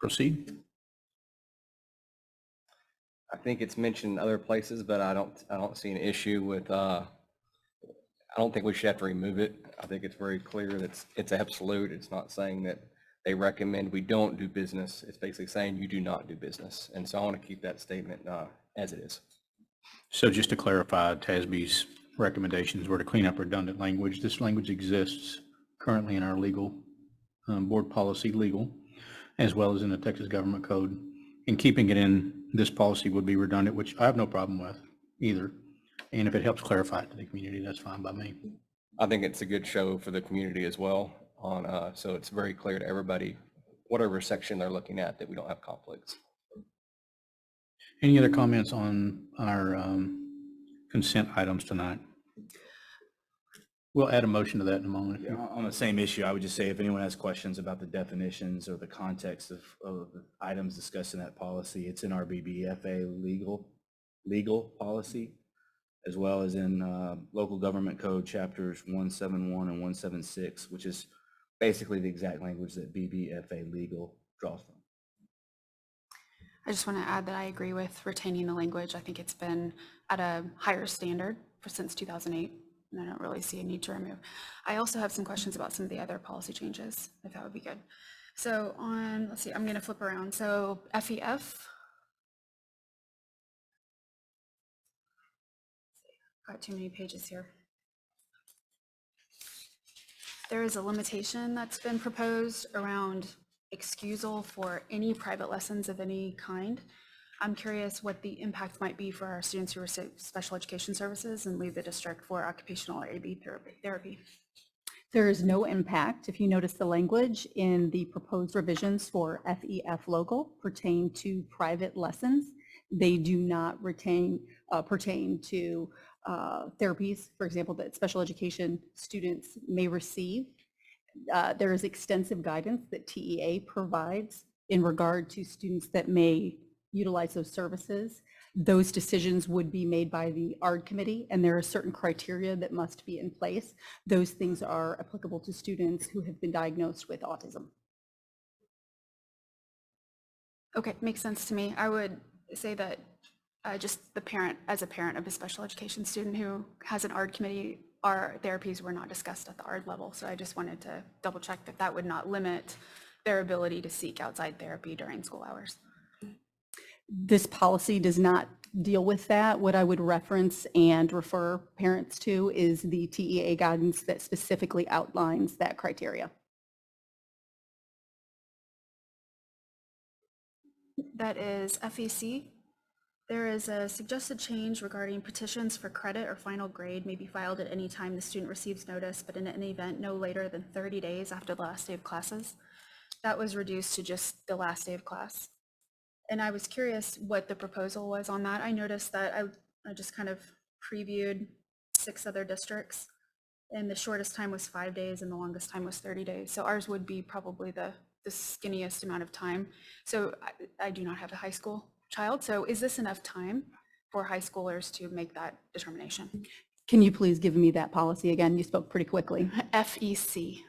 proceed. I think it's mentioned in other places, but I don't see an issue with, I don't think we should have to remove it. I think it's very clear that it's absolute. It's not saying that they recommend we don't do business. It's basically saying you do not do business. And so I want to keep that statement as it is. So just to clarify, TASB's recommendations were to clean up redundant language. This language exists currently in our legal, board policy legal, as well as in the Texas Government Code. And keeping it in this policy would be redundant, which I have no problem with either. And if it helps clarify it to the community, that's fine by me. I think it's a good show for the community as well on, so it's very clear to everybody, whatever section they're looking at, that we don't have conflicts. Any other comments on our consent items tonight? We'll add a motion to that in a moment. Yeah, on the same issue, I would just say if anyone has questions about the definitions or the context of the items discussed in that policy, it's in our BBFA legal policy, as well as in local government code chapters 171 and 176, which is basically the exact language that BBFA legal draws from. I just want to add that I agree with retaining the language. I think it's been at a higher standard since 2008, and I don't really see a need to remove. I also have some questions about some of the other policy changes, if that would be good. So on, let's see, I'm going to flip around. So FEF. Got too many pages here. There is a limitation that's been proposed around excusal for any private lessons of any kind. I'm curious what the impact might be for our students who receive special education services and leave the district for occupational or AB therapy. There is no impact. If you notice, the language in the proposed revisions for FEF local pertain to private lessons. They do not pertain to therapies, for example, that special education students may receive. There is extensive guidance that TEA provides in regard to students that may utilize those services. Those decisions would be made by the ARD committee, and there are certain criteria that must be in place. Those things are applicable to students who have been diagnosed with autism. Okay, makes sense to me. I would say that just the parent, as a parent of a special education student who has an ARD committee, our therapies were not discussed at the ARD level. So I just wanted to double check that that would not limit their ability to seek outside therapy during school hours. This policy does not deal with that. What I would reference and refer parents to is the TEA guidance that specifically outlines that criteria. That is FEC. There is a suggested change regarding petitions for credit or final grade may be filed at any time the student receives notice, but in any event no later than 30 days after the last day of classes. That was reduced to just the last day of class. And I was curious what the proposal was on that. I noticed that I just kind of previewed 6 other districts, and the shortest time was 5 days and the longest time was 30 days. So ours would be probably the skinniest amount of time. So I do not have a high school child. So is this enough time for high schoolers to make that determination? Can you please give me that policy again? You spoke pretty quickly. FEC.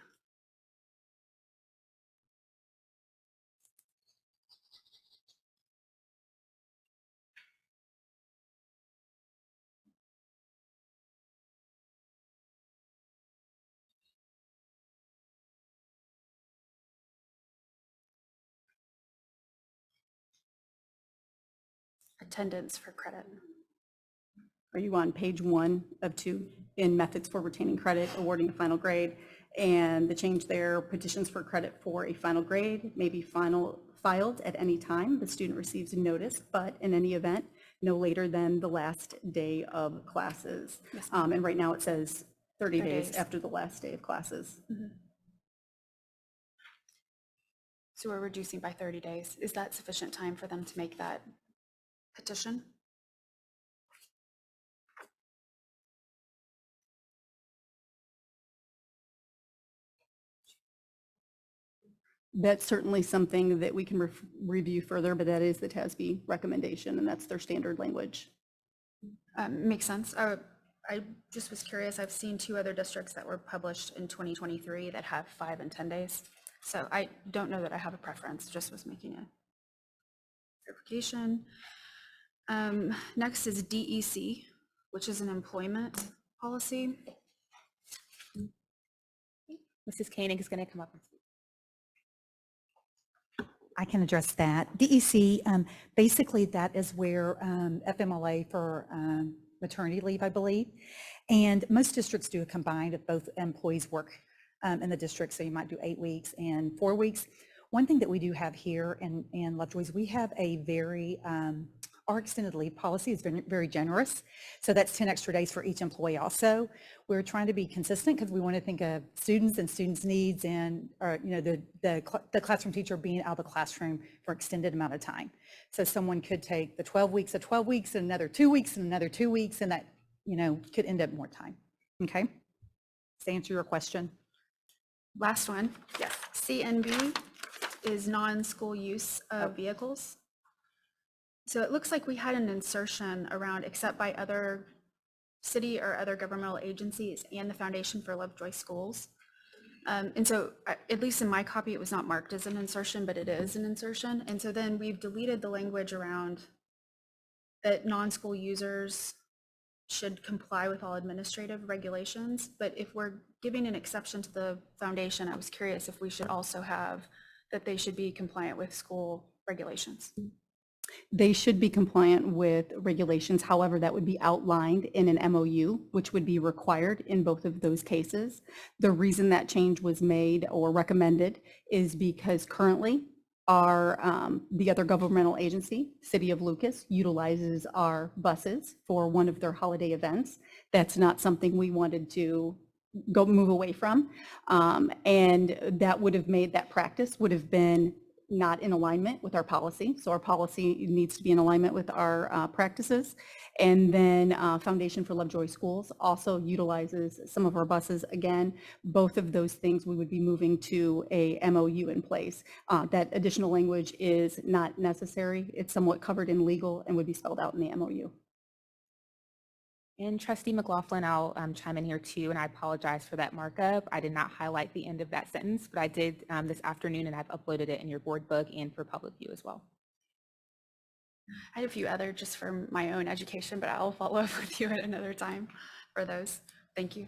Attendance for credit. Are you on page 1 of 2 in methods for retaining credit, awarding a final grade? And the change there, petitions for credit for a final grade may be filed at any time the student receives a notice, but in any event, no later than the last day of classes. And right now it says 30 days after the last day of classes. So we're reducing by 30 days. Is that sufficient time for them to make that petition? That's certainly something that we can review further, but that is the TASB recommendation, and that's their standard language. Makes sense. I just was curious. I've seen 2 other districts that were published in 2023 that have 5 and 10 days. So I don't know that I have a preference, just was making a clarification. Next is DEC, which is an employment policy. Mrs. Koenig is going to come up and speak. I can address that. DEC, basically that is where FMLA for maternity leave, I believe. And most districts do a combined if both employees work in the district. So you might do 8 weeks and 4 weeks. One thing that we do have here in Lovejoy is we have a very, our extended leave policy is very generous. So that's 10 extra days for each employee also. We're trying to be consistent because we want to think of students and students' needs and, the classroom teacher being out of the classroom for extended amount of time. So someone could take the 12 weeks of 12 weeks and another 2 weeks and another 2 weeks, and that, could end up more time. Okay? Does that answer your question? Last one. Yes. CNB is non-school use of vehicles. So it looks like we had an insertion around except by other city or other governmental agencies and the Foundation for Lovejoy Schools. And so at least in my copy, it was not marked as an insertion, but it is an insertion. And so then we've deleted the language around that non-school users should comply with all administrative regulations. But if we're giving an exception to the foundation, I was curious if we should also have that they should be compliant with school regulations. They should be compliant with regulations. However, that would be outlined in an MOU, which would be required in both of those cases. The reason that change was made or recommended is because currently the other governmental agency, City of Lucas, utilizes our buses for one of their holiday events. That's not something we wanted to move away from. And that would have made that practice would have been not in alignment with our policy. So our policy needs to be in alignment with our practices. And then Foundation for Lovejoy Schools also utilizes some of our buses. Again, both of those things we would be moving to a MOU in place. That additional language is not necessary. It's somewhat covered in legal and would be spelled out in the MOU. And Trustee McLaughlin, I'll chime in here too, and I apologize for that markup. I did not highlight the end of that sentence, but I did this afternoon, and I've uploaded it in your board book and for public view as well. I had a few other just for my own education, but I'll follow up with you at another time for those. Thank you.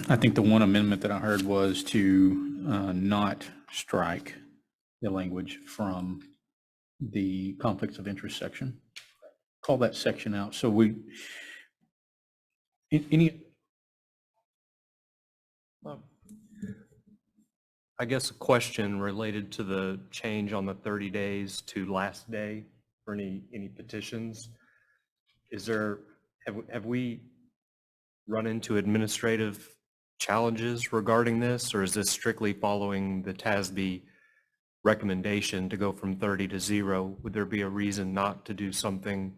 I think the one amendment that I heard was to not strike the language from the conflicts of interest section. Call that section out. So I guess a question related to the change on the 30 days to last day for any petitions. Have we run into administrative challenges regarding this, or is this strictly following the TASB recommendation to go from 30 to 0? Would there be a reason not to do something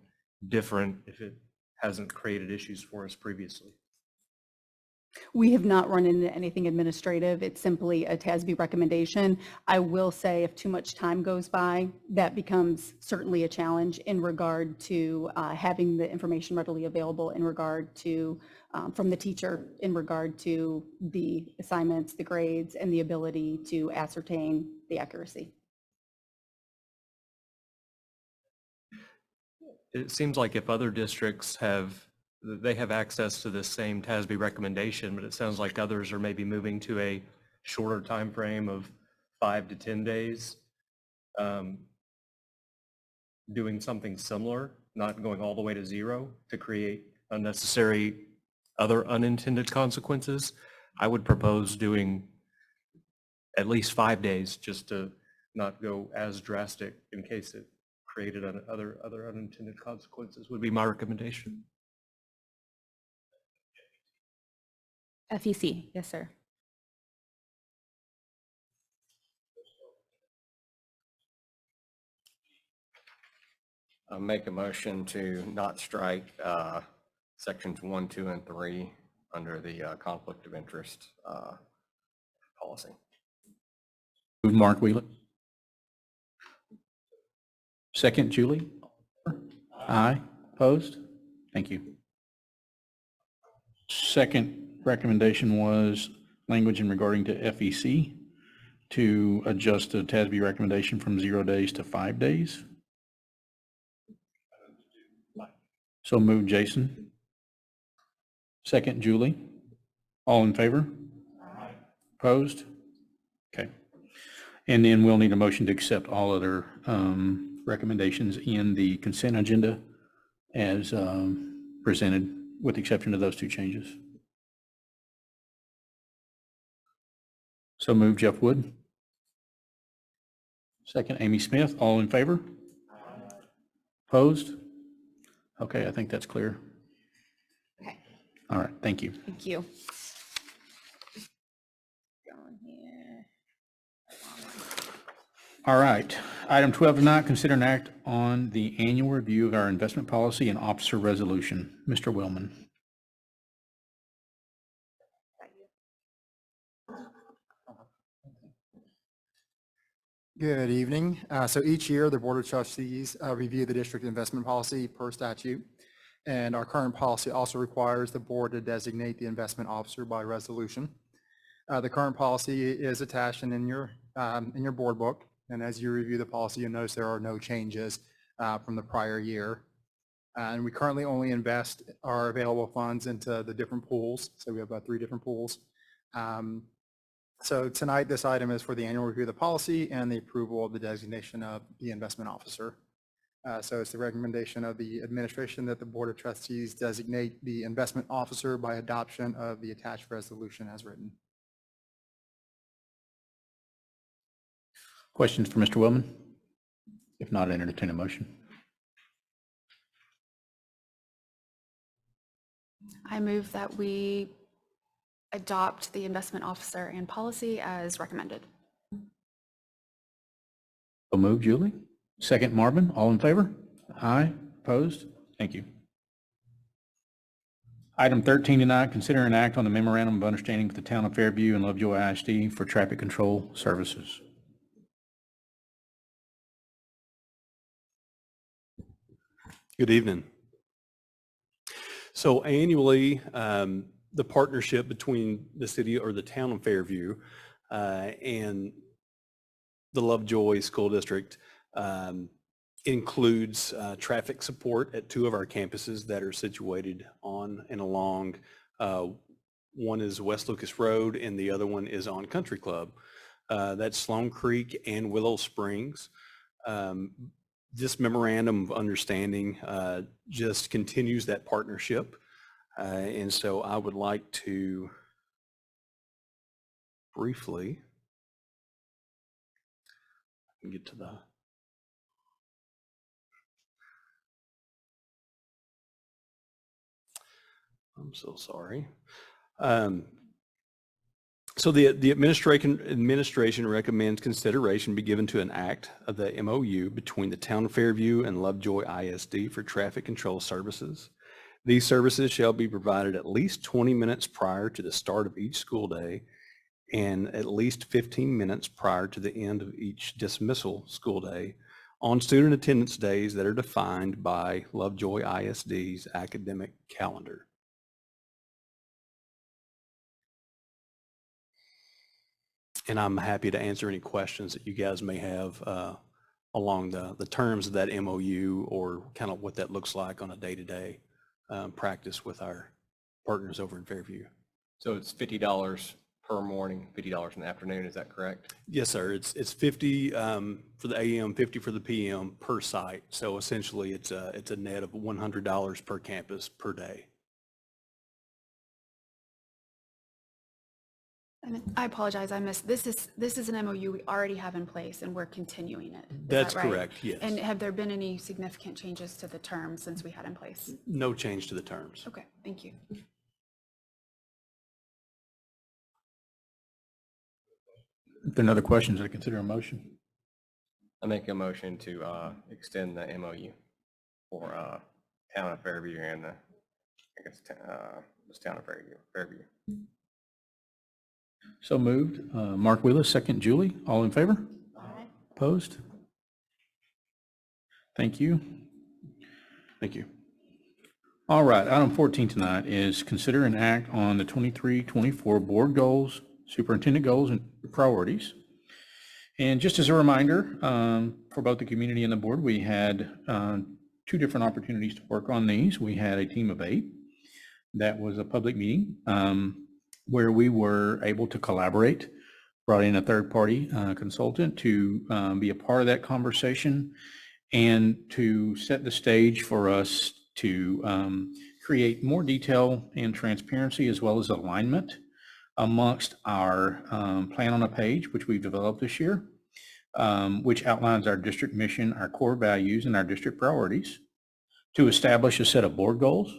different if it hasn't created issues for us previously? We have not run into anything administrative. It's simply a TASB recommendation. I will say if too much time goes by, that becomes certainly a challenge in regard to having the information readily available in regard to, from the teacher, in regard to the assignments, the grades, and the ability to ascertain the accuracy. It seems like if other districts have access to this same TASB recommendation, but it sounds like others are maybe moving to a shorter time frame of 5 to 10 days, doing something similar, not going all the way to 0 to create unnecessary other unintended consequences. I would propose doing at least 5 days just to not go as drastic in case it created other unintended consequences would be my recommendation. FEC, yes, sir. I make a motion to not strike sections 1, 2, and 3 under the conflict of interest policy. Move Mark Wheeler. Second, Julie. Aye. Opposed? Thank you. Second recommendation was language in regarding to FEC to adjust the TASB recommendation from 0 days to 5 days. So move Jason. Second, Julie. All in favor? Opposed? Okay. And then we'll need a motion to accept all other recommendations in the consent agenda as presented, with the exception of those two changes. So move Jeff Wood. Second, Amy Smith. All in favor? Opposed? Okay, I think that's clear. Okay. All right, thank you. Thank you. Going here. All right, item 12 tonight, consider an act on the annual review of our investment policy and officer resolution. Mr. Willman. Good evening. So each year, the Board of Trustees review the district investment policy per statute. And our current policy also requires the board to designate the investment officer by resolution. The current policy is attached and in your board book. And as you review the policy, you'll notice there are no changes from the prior year. And we currently only invest our available funds into the different pools. So we have about 3 different pools. So tonight, this item is for the annual review of the policy and the approval of the designation of the investment officer. So it's the recommendation of the administration that the Board of Trustees designate the investment officer by adoption of the attached resolution as written. Questions for Mr. Willman? If not, entertain a motion. I move that we adopt the investment officer and policy as recommended. So move, Julie. Second, Marvin. All in favor? Aye. Opposed? Thank you. Item 13 tonight, consider an act on the memorandum of understanding with the town of Fairview and Lovejoy ISD for traffic control services. Good evening. So annually, the partnership between the city or the town of Fairview and the Lovejoy School District includes traffic support at 2 of our campuses that are situated on and along. One is West Lucas Road and the other one is on Country Club. That's Sloan Creek and Willow Springs. This memorandum of understanding just continues that partnership. And so I would like to briefly get to the I'm so sorry. So the administration recommends consideration be given to an act of the MOU between the town of Fairview and Lovejoy ISD for traffic control services. These services shall be provided at least 20 minutes prior to the start of each school day and at least 15 minutes prior to the end of each dismissal school day on student attendance days that are defined by Lovejoy ISD's academic calendar. And I'm happy to answer any questions that you guys may have along the terms of that MOU or kind of what that looks like on a day-to-day practice with our partners over in Fairview. So it's $50 per morning, $50 in the afternoon, is that correct? Yes, sir. It's 50 for the AM, 50 for the PM per site. So essentially it's a net of $100 per campus per day. And I apologize, I missed, this is an MOU we already have in place and we're continuing it. Is That's that right? correct, yes. And have there been any significant changes to the terms since we had in place? No change to the terms. Okay, thank you. If there are no other questions, I consider a motion. I make a motion to extend the MOU for Town of Fairview and this Town of Fairview. So moved. Mark Wheeler, second. Julie, all in favor? Aye. Opposed? Thank you. Thank you. All right, item 14 tonight is consider an act on the 23-24 board goals, superintendent goals, and priorities. And just as a reminder, for both the community and the board, we had 2 different opportunities to work on these. We had a team of 8. That was a public meeting where we were able to collaborate, brought in a third-party consultant to be a part of that conversation and to set the stage for us to create more detail and transparency as well as alignment amongst our plan on a page, which we've developed this year, which outlines our district mission, our core values, and our district priorities, to establish a set of board goals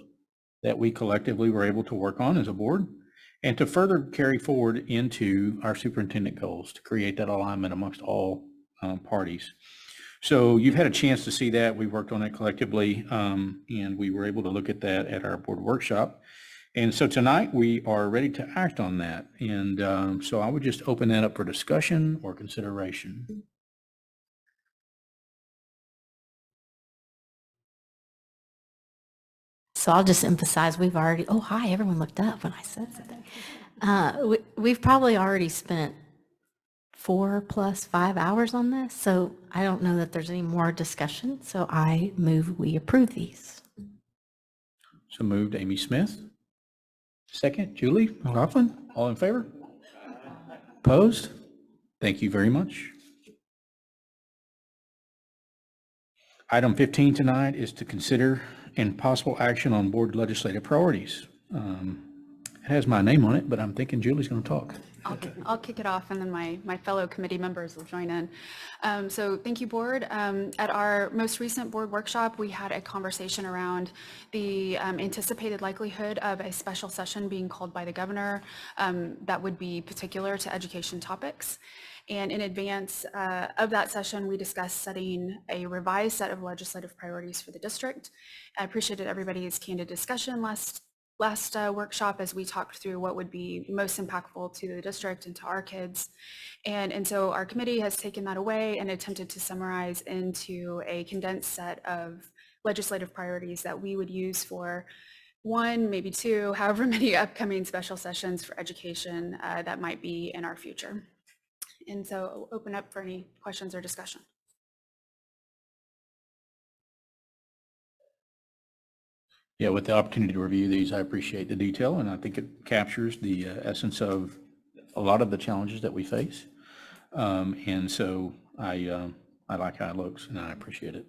that we collectively were able to work on as a board, and to further carry forward into our superintendent goals to create that alignment amongst all parties. So you've had a chance to see that. We worked on it collectively, and we were able to look at that at our board workshop. And so tonight we are ready to act on that. And so I would just open that up for discussion or consideration. So I'll just emphasize, we've already, oh, hi, everyone looked up when I said something. We've probably already spent 4 + 5 hours on this, so I don't know that there's any more discussion. So I move we approve these. So moved, Amy Smith. Second, Julie McLaughlin. All in favor? Opposed? Thank you very much. Item 15 tonight is to consider and possible action on board legislative priorities. It has my name on it, but I'm thinking Julie's going to talk. I'll kick it off and then my fellow committee members will join in. So thank you, board. At our most recent board workshop, we had a conversation around the anticipated likelihood of a special session being called by the governor that would be particular to education topics. And in advance of that session, we discussed setting a revised set of legislative priorities for the district. I appreciated everybody's candid discussion last workshop as we talked through what would be most impactful to the district and to our kids. And so our committee has taken that away and attempted to summarize into a condensed set of legislative priorities that we would use for 1, maybe 2, however many upcoming special sessions for education that might be in our future. And so I'll open up for any questions or discussion. Yeah, with the opportunity to review these, I appreciate the detail, and I think it captures the essence of a lot of the challenges that we face. And so I like how it looks, and I appreciate it.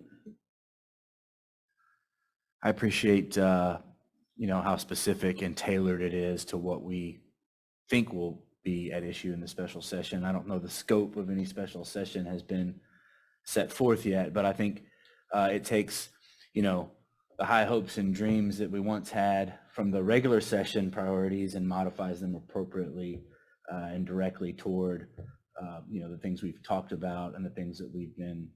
I appreciate, how specific and tailored it is to what we think will be at issue in the special session. I don't know the scope of any special session has been set forth yet, but I think it takes, the high hopes and dreams that we once had from the regular session priorities and modifies them appropriately and directly toward, the things we've talked about and the things that we've been,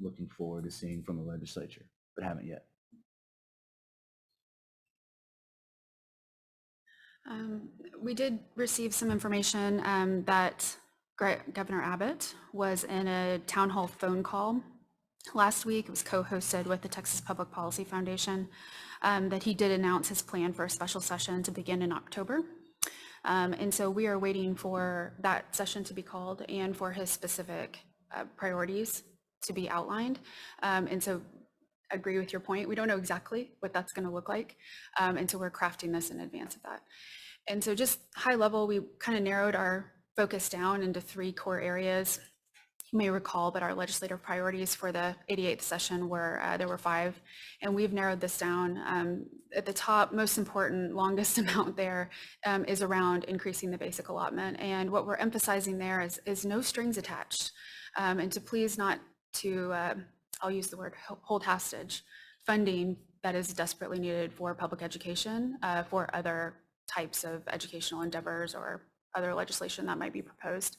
looking forward to seeing from the legislature, but haven't yet. We did receive some information that Governor Abbott was in a town hall phone call last week. It was co-hosted with the Texas Public Policy Foundation, that he did announce his plan for a special session to begin in October. And so we are waiting for that session to be called and for his specific priorities to be outlined. And so I agree with your point. We don't know exactly what that's going to look like. And so we're crafting this in advance of that. And so just high level, we kind of narrowed our focus down into 3 core areas. You may recall, but our legislative priorities for the 88th session were, there were 5, and we've narrowed this down. At the top, most important, longest amount there is around increasing the basic allotment. And what we're emphasizing there is no strings attached. And to please not to, I'll use the word hold hostage, funding that is desperately needed for public education, for other types of educational endeavors or other legislation that might be proposed.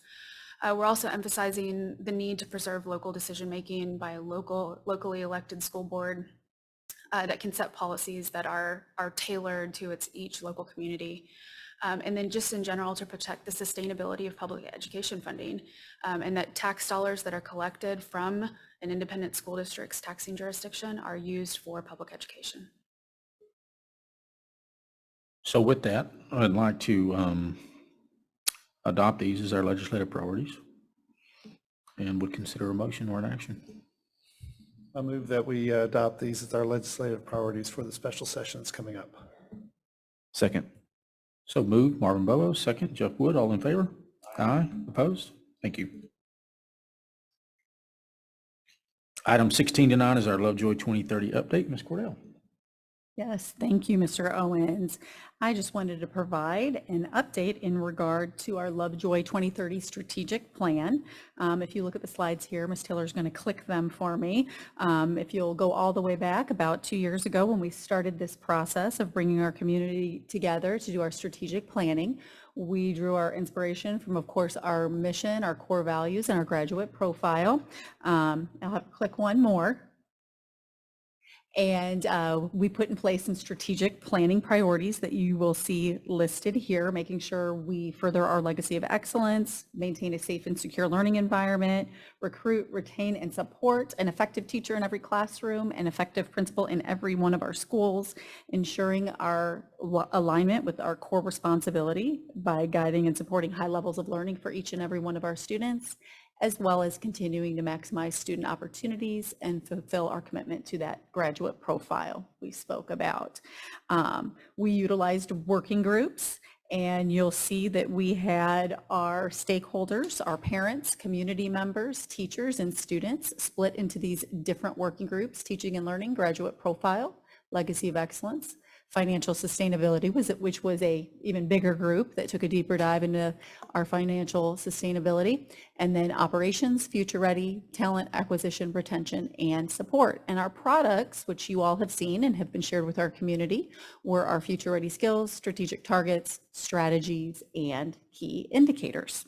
We're also emphasizing the need to preserve local decision-making by a locally elected school board that can set policies that are tailored to each local community. And then just in general to protect the sustainability of public education funding, and that tax dollars that are collected from an independent school district's taxing jurisdiction are used for public education. So with that, I'd like to adopt these as our legislative priorities and would consider a motion or an action. I move that we adopt these as our legislative priorities for the special sessions coming up. Second. So moved, Marvin Bobo, second, Jeff Wood, all in favor? Aye. Opposed? Thank you. Item 16 to 9 is our Lovejoy 2030 update. Ms. Cordell. Yes, thank you, Mr. Owens. I just wanted to provide an update in regard to our Lovejoy 2030 strategic plan. If you look at the slides here, Ms. Taylor is going to click them for me. If you'll go all the way back about 2 years ago when we started this process of bringing our community together to do our strategic planning, we drew our inspiration from, of course, our mission, our core values, and our graduate profile. I'll have to click one more. And we put in place some strategic planning priorities that you will see listed here, making sure we further our legacy of excellence, maintain a safe and secure learning environment, recruit, retain, and support an effective teacher in every classroom, an effective principal in every one of our schools, ensuring our alignment with our core responsibility by guiding and supporting high levels of learning for each and every one of our students, as well as continuing to maximize student opportunities and fulfill our commitment to that graduate profile we spoke about. We utilized working groups, and you'll see that we had our stakeholders, our parents, community members, teachers, and students split into these different working groups: teaching and learning, graduate profile, legacy of excellence, financial sustainability, which was a even bigger group that took a deeper dive into our financial sustainability, and then operations, future ready, talent acquisition, retention, and support. And our products, which you all have seen and have been shared with our community, were our future ready skills, strategic targets, strategies, and key indicators.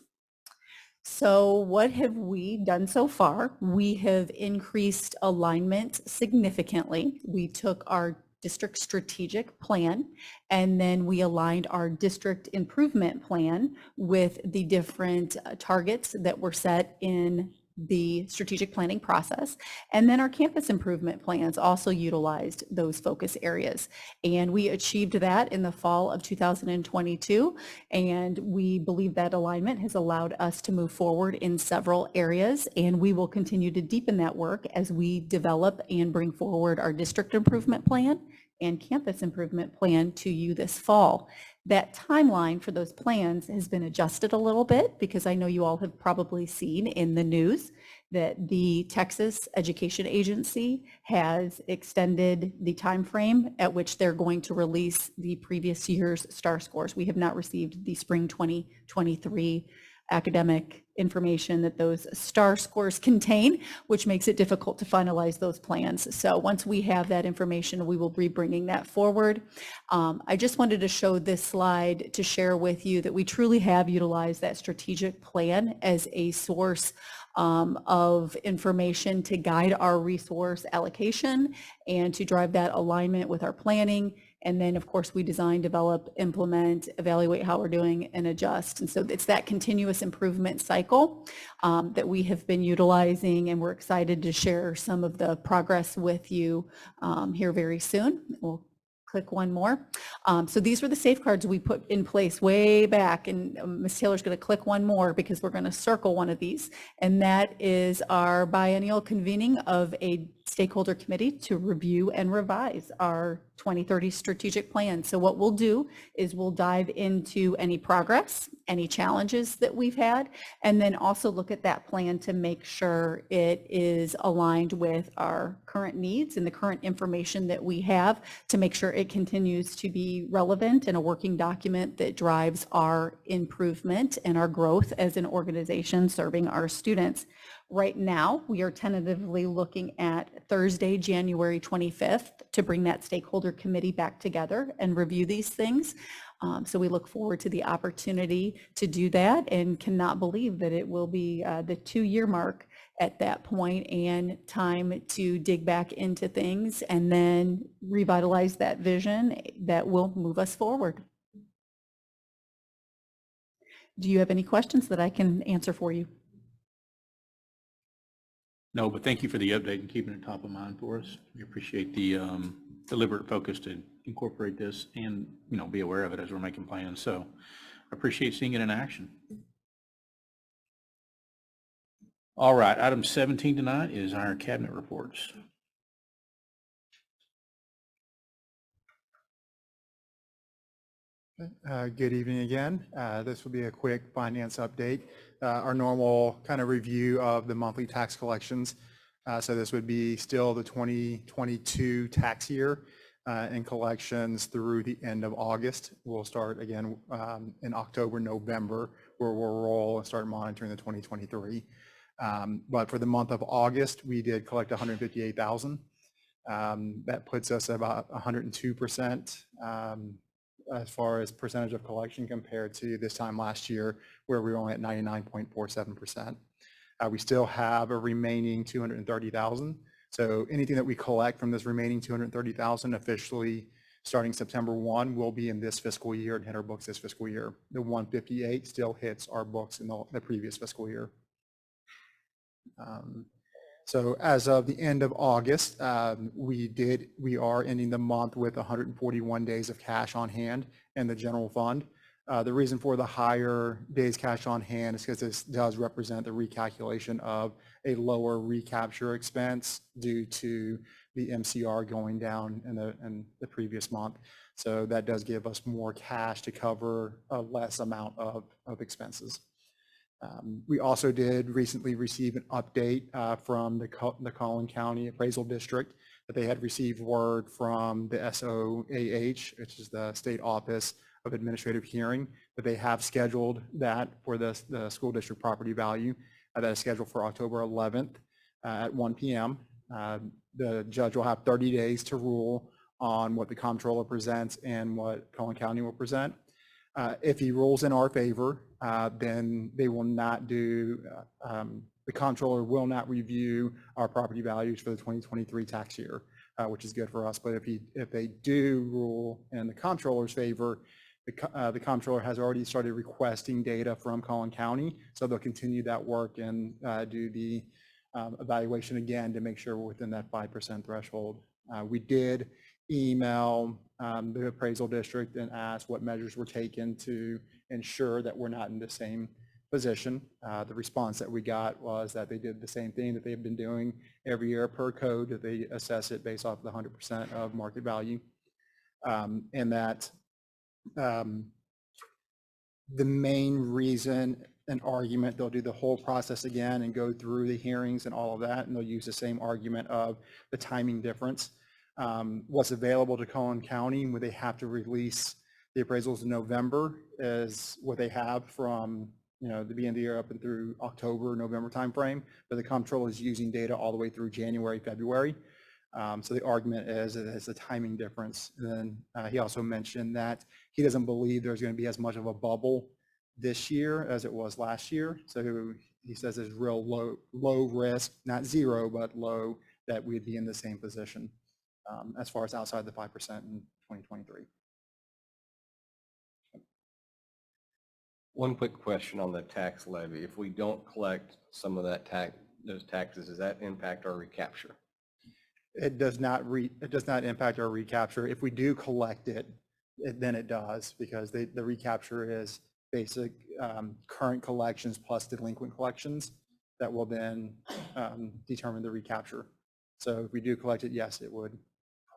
So what have we done so far? We have increased alignment significantly. We took our district strategic plan, and then we aligned our district improvement plan with the different targets that were set in the strategic planning process. And then our campus improvement plans also utilized those focus areas. And we achieved that in the fall of 2022. And we believe that alignment has allowed us to move forward in several areas. And we will continue to deepen that work as we develop and bring forward our district improvement plan and campus improvement plan to you this fall. That timeline for those plans has been adjusted a little bit because I know you all have probably seen in the news that the Texas Education Agency has extended the time frame at which they're going to release the previous year's STAR scores. We have not received the spring 2023 academic information that those STAR scores contain, which makes it difficult to finalize those plans. So once we have that information, we will be bringing that forward. I just wanted to show this slide to share with you that we truly have utilized that strategic plan as a source of information to guide our resource allocation and to drive that alignment with our planning. And then, of course, we design, develop, implement, evaluate how we're doing, and adjust. And so it's that continuous improvement cycle that we have been utilizing, and we're excited to share some of the progress with you here very soon. We'll click one more. So these were the safeguards we put in place way back, and Ms. Taylor's going to click one more because we're going to circle one of these, and that is our biennial convening of a stakeholder committee to review and revise our 2030 strategic plan. So what we'll do is we'll dive into any progress, any challenges that we've had, and then also look at that plan to make sure it is aligned with our current needs and the current information that we have to make sure it continues to be relevant and a working document that drives our improvement and our growth as an organization serving our students. Right now, we are tentatively looking at Thursday, January 25th to bring that stakeholder committee back together and review these things. So we look forward to the opportunity to do that and cannot believe that it will be the 2-year mark at that point and time to dig back into things and then revitalize that vision that will move us forward. Do you have any questions that I can answer for you? No, but thank you for the update and keeping it top of mind for us. We appreciate the deliberate focus to incorporate this and, be aware of it as we're making plans. So I appreciate seeing it in action. All right, item 17 tonight is our cabinet reports. Good evening again. This will be a quick finance update. Our normal kind of review of the monthly tax collections. So this would be still the 2022 tax year and collections through the end of August. We'll start again in October, November, where we'll roll and start monitoring the 2023. But for the month of August, we did collect 158,000. That puts us about 102%. As far as percentage of collection compared to this time last year, where we were only at 99.47%. We still have a remaining 230,000. So anything that we collect from this remaining 230,000 officially starting September 1 will be in this fiscal year and hit our books this fiscal year. The 158 still hits our books in the previous fiscal year. So as of the end of August, we are ending the month with 141 days of cash on hand in the general fund. The reason for the higher days cash on hand is because this does represent the recalculation of a lower recapture expense due to the MCR going down in the previous month. So that does give us more cash to cover a less amount of expenses. We also did recently receive an update from the Collin County Appraisal District that they had received word from the SOAH, which is the State Office of Administrative Hearing, that they have scheduled that for the school district property value. That is scheduled for October 11th at 1 p.m. The judge will have 30 days to rule on what the comptroller presents and what Collin County will present. If he rules in our favor, then they will not do, the comptroller will not review our property values for the 2023 tax year, which is good for us. But if they do rule in the comptroller's favor, the comptroller has already started requesting data from Collin County, so they'll continue that work and do the evaluation again to make sure we're within that 5% threshold. We did email the appraisal district and ask what measures were taken to ensure that we're not in the same position. The response that we got was that they did the same thing that they've been doing every year per code, that they assess it based off the 100% of market value, and that the main reason an argument, they'll do the whole process again and go through the hearings and all of that, and they'll use the same argument of the timing difference. What's available to Collin County when they have to release the appraisals in November is what they have from the beginning of the year up and through October, November timeframe, but the comptroller is using data all the way through January, February. So the argument is that it's a timing difference. And then he also mentioned that he doesn't believe there's going to be as much of a bubble this year as it was last year. So he says there's real low risk, not zero, but low, that we'd be in the same position as far as outside the 5% in 2023. One quick question on the tax levy. If we don't collect some of that those taxes, does that impact our recapture? It does not impact our recapture. If we do collect it, then it does, because the recapture is basic current collections plus delinquent collections that will then determine the recapture. So if we do collect it, yes, it would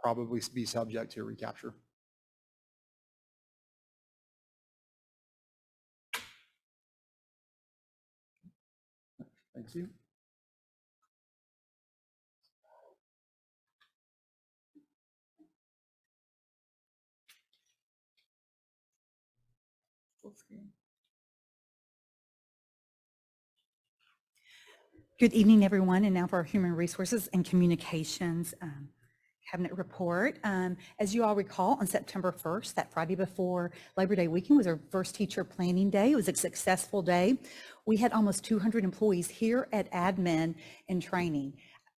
probably be subject to recapture. Thank you. Good evening, everyone, and now for our Human Resources and Communications Cabinet Report. As you all recall, on September 1st, that Friday before Labor Day weekend, was our first teacher planning day. It was a successful day. We had almost 200 employees here at admin in training.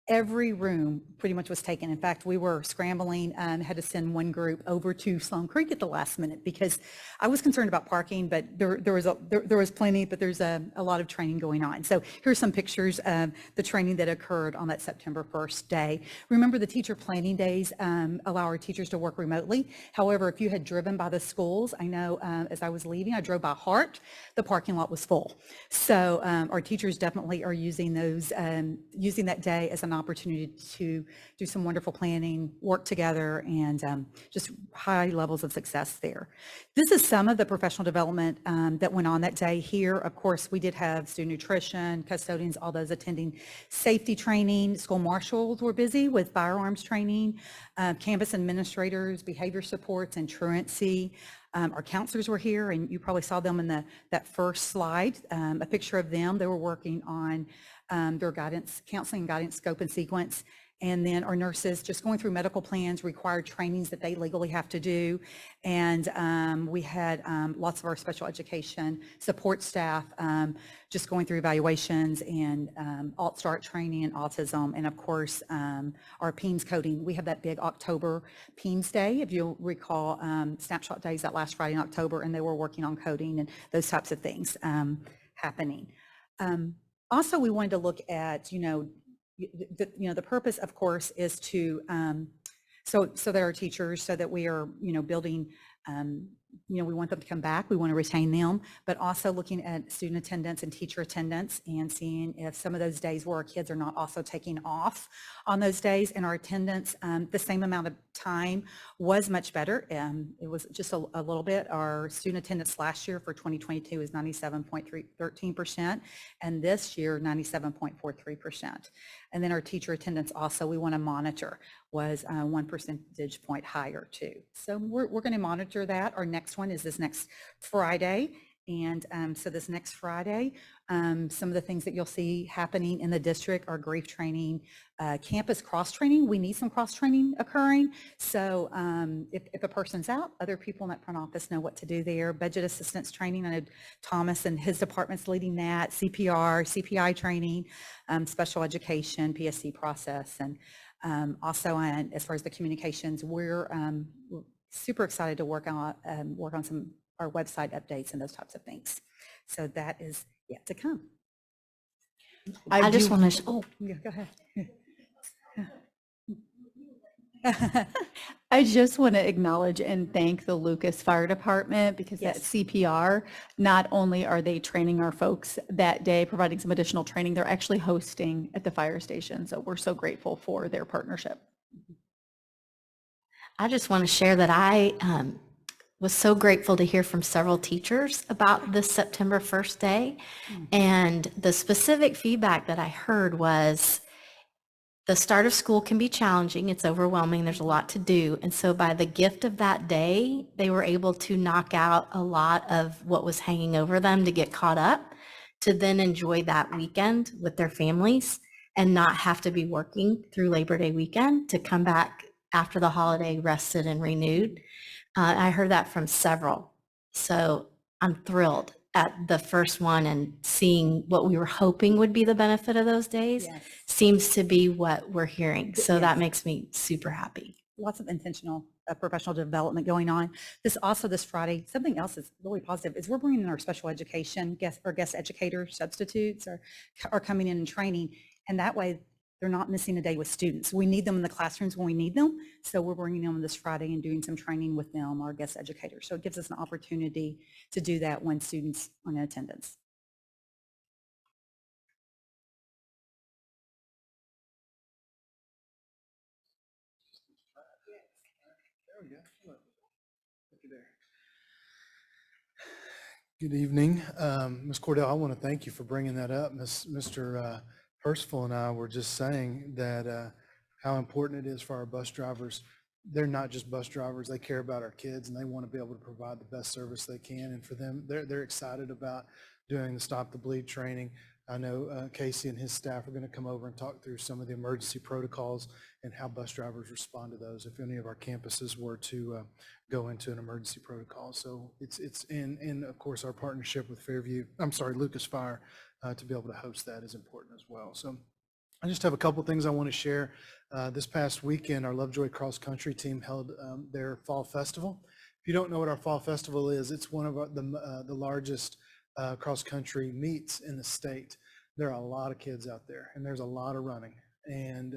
Every room pretty much was taken. In fact, we were scrambling, had to send one group over to Sloan Creek at the last minute because I was concerned about parking, but there was plenty, but there's a lot of training going on. So here's some pictures of the training that occurred on that September 1st day. Remember, the teacher planning days allow our teachers to work remotely. However, if you had driven by the schools, I know as I was leaving, I drove by Hart, the parking lot was full. So our teachers definitely are using those, using that day as an opportunity to do some wonderful planning, work together, and just high levels of success there. This is some of the professional development that went on that day here. Of course, we did have student nutrition, custodians, all those attending safety training. School marshals were busy with firearms training, campus administrators, behavior supports, and truancy. Our counselors were here, and you probably saw them in that first slide, a picture of them. They were working on their guidance, counseling and guidance scope and sequence. And then our nurses just going through medical plans, required trainings that they legally have to do. And we had lots of our special education support staff just going through evaluations and alt start training and autism. And of course, our PEAMS coding. We have that big October PEAMS day. If you'll recall, Snapshot Days that last Friday in October, and they were working on coding and those types of things happening. Also, we wanted to look at, the purpose, of course, is to, so that our teachers, so that we are, building, we want them to come back, we want to retain them, but also looking at student attendance and teacher attendance and seeing if some of those days where our kids are not also taking off on those days, and our attendance, the same amount of time was much better. It was just a little bit. Our student attendance last year for 2022 is 97.13%, and this year 97.43%. And then our teacher attendance also, we want to monitor, was 1 percentage point higher too. So we're going to monitor that. Our next one is this next Friday. And so this next Friday, some of the things that you'll see happening in the district are grief training, campus cross training. We need some cross training occurring. So if a person's out, other people in that front office know what to do there. Budget assistance training, I know Thomas and his department's leading that. CPR, CPI training, special education, PSC process. And also as far as the communications, we're super excited to work on some our website updates and those types of things. So that is yet to come. I just want to, Oh, yeah, go ahead. I just want to acknowledge and thank the Lucas Fire Department, because Yes. that CPR, not only are they training our folks that day, providing some additional training, they're actually hosting at the fire station. So we're so grateful for their partnership. I just want to share that I was so grateful to hear from several teachers about this September 1st day. And the specific feedback that I heard was the start of school can be challenging. It's overwhelming. There's a lot to do. And so by the gift of that day, they were able to knock out a lot of what was hanging over them to get caught up, to then enjoy that weekend with their families and not have to be working through Labor Day weekend, to come back after the holiday rested and renewed. I heard that from several. So I'm thrilled at the first one, and seeing what we were hoping would be the benefit of those days seems to be what we're hearing. So that makes me super happy. Lots of intentional professional development going on. This Friday, something else that's really positive is we're bringing in our special education guest educators, substitutes are coming in and training. And that way they're not missing a day with students. We need them in the classrooms when we need them. So we're bringing them this Friday and doing some training with them, our guest educators. So it gives us an opportunity to do that when students are in attendance. Good evening. Ms. Cordell, I want to thank you for bringing that up. Mr. Percival and I were just saying that how important it is for our bus drivers. They're not just bus drivers. They care about our kids and they want to be able to provide the best service they can. And for them, they're excited about doing the Stop the Bleed training. I know Casey and his staff are going to come over and talk through some of the emergency protocols and how bus drivers respond to those if any of our campuses were to go into an emergency protocol. So it's in of course our partnership with Lucas Fire to be able to host that is important as well. So I just have a couple things I want to share. This past weekend, our Lovejoy cross country team held their fall festival. If you don't know what our fall festival is, it's one of the largest cross country meets in the state. There are a lot of kids out there and there's a lot of running. And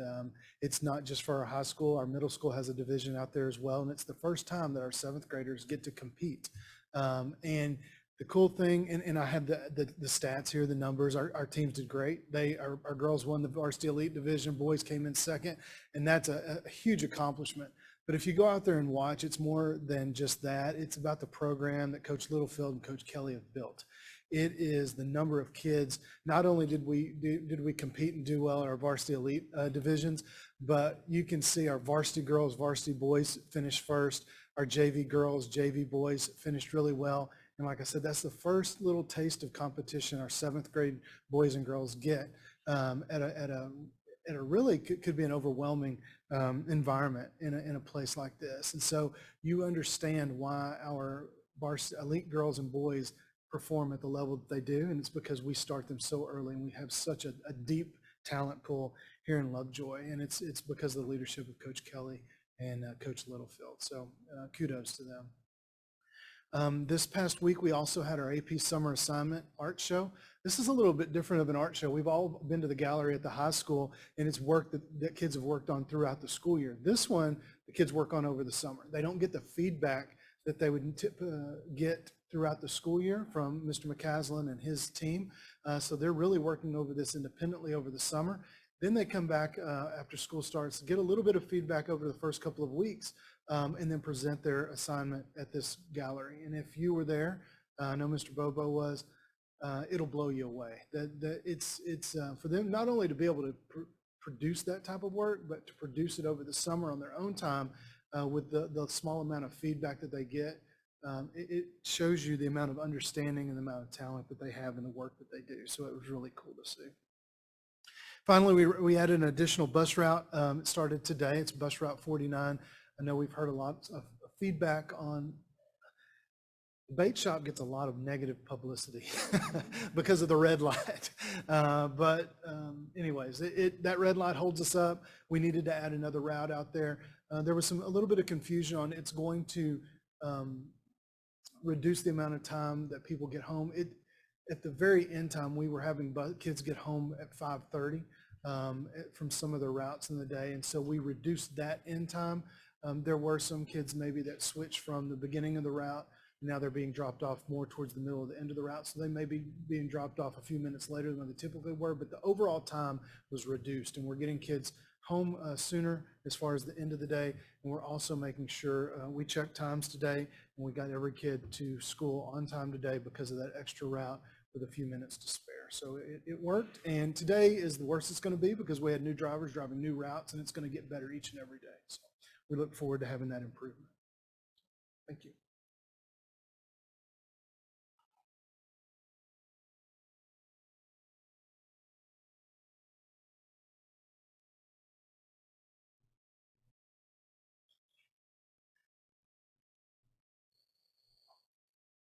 it's not just for our high school. Our middle school has a division out there as well. And it's the first time that our 7th graders get to compete. And the cool thing, and I have the stats here, the numbers, our teams did great. Our girls won the varsity elite division, boys came in second, and that's a huge accomplishment. But if you go out there and watch, it's more than just that. It's about the program that Coach Littlefield and Coach Kelly have built. It is the number of kids. Not only did we compete and do well in our varsity elite divisions, but you can see our varsity girls, varsity boys finished first. Our JV girls, JV boys finished really well. And like I said, that's the first little taste of competition our 7th grade boys and girls get at a really could be an overwhelming environment in a place like this. And so you understand why our elite girls and boys perform at the level that they do. And it's because we start them so early and we have such a deep talent pool here in Lovejoy. And it's because of the leadership of Coach Kelly and Coach Littlefield. So kudos to them. This past week, we also had our AP Summer Assignment art show. This is a little bit different of an art show. We've all been to the gallery at the high school, and it's work that kids have worked on throughout the school year. This one, the kids work on over the summer. They don't get the feedback that they would get throughout the school year from Mr. McCaslin and his team. So they're really working over this independently over the summer. Then they come back after school starts, get a little bit of feedback over the first couple of weeks, and then present their assignment at this gallery. And if you were there, I know Mr. Bobo was, it'll blow you away. It's for them not only to be able to produce that type of work, but to produce it over the summer on their own time with the small amount of feedback that they get. It shows you the amount of understanding and the amount of talent that they have in the work that they do. So it was really cool to see. Finally, we added an additional bus route. It started today. It's bus route 49. I know we've heard a lot of feedback on the bait shop gets a lot of negative publicity because of the red light. But anyways, that red light holds us up. We needed to add another route out there. There was a little bit of confusion on it's going to reduce the amount of time that people get home. At the very end time, we were having kids get home at 5:30 from some of the routes in the day. And so we reduced that end time. There were some kids maybe that switched from the beginning of the route. Now they're being dropped off more towards the middle of the end of the route. So they may be being dropped off a few minutes later than they typically were, but the overall time was reduced and we're getting kids home sooner as far as the end of the day. And we're also making sure we checked times today and we got every kid to school on time today because of that extra route with a few minutes to spare. So it worked. And today is the worst it's going to be because we had new drivers driving new routes and it's going to get better each and every day. So we look forward to having that improvement. Thank you.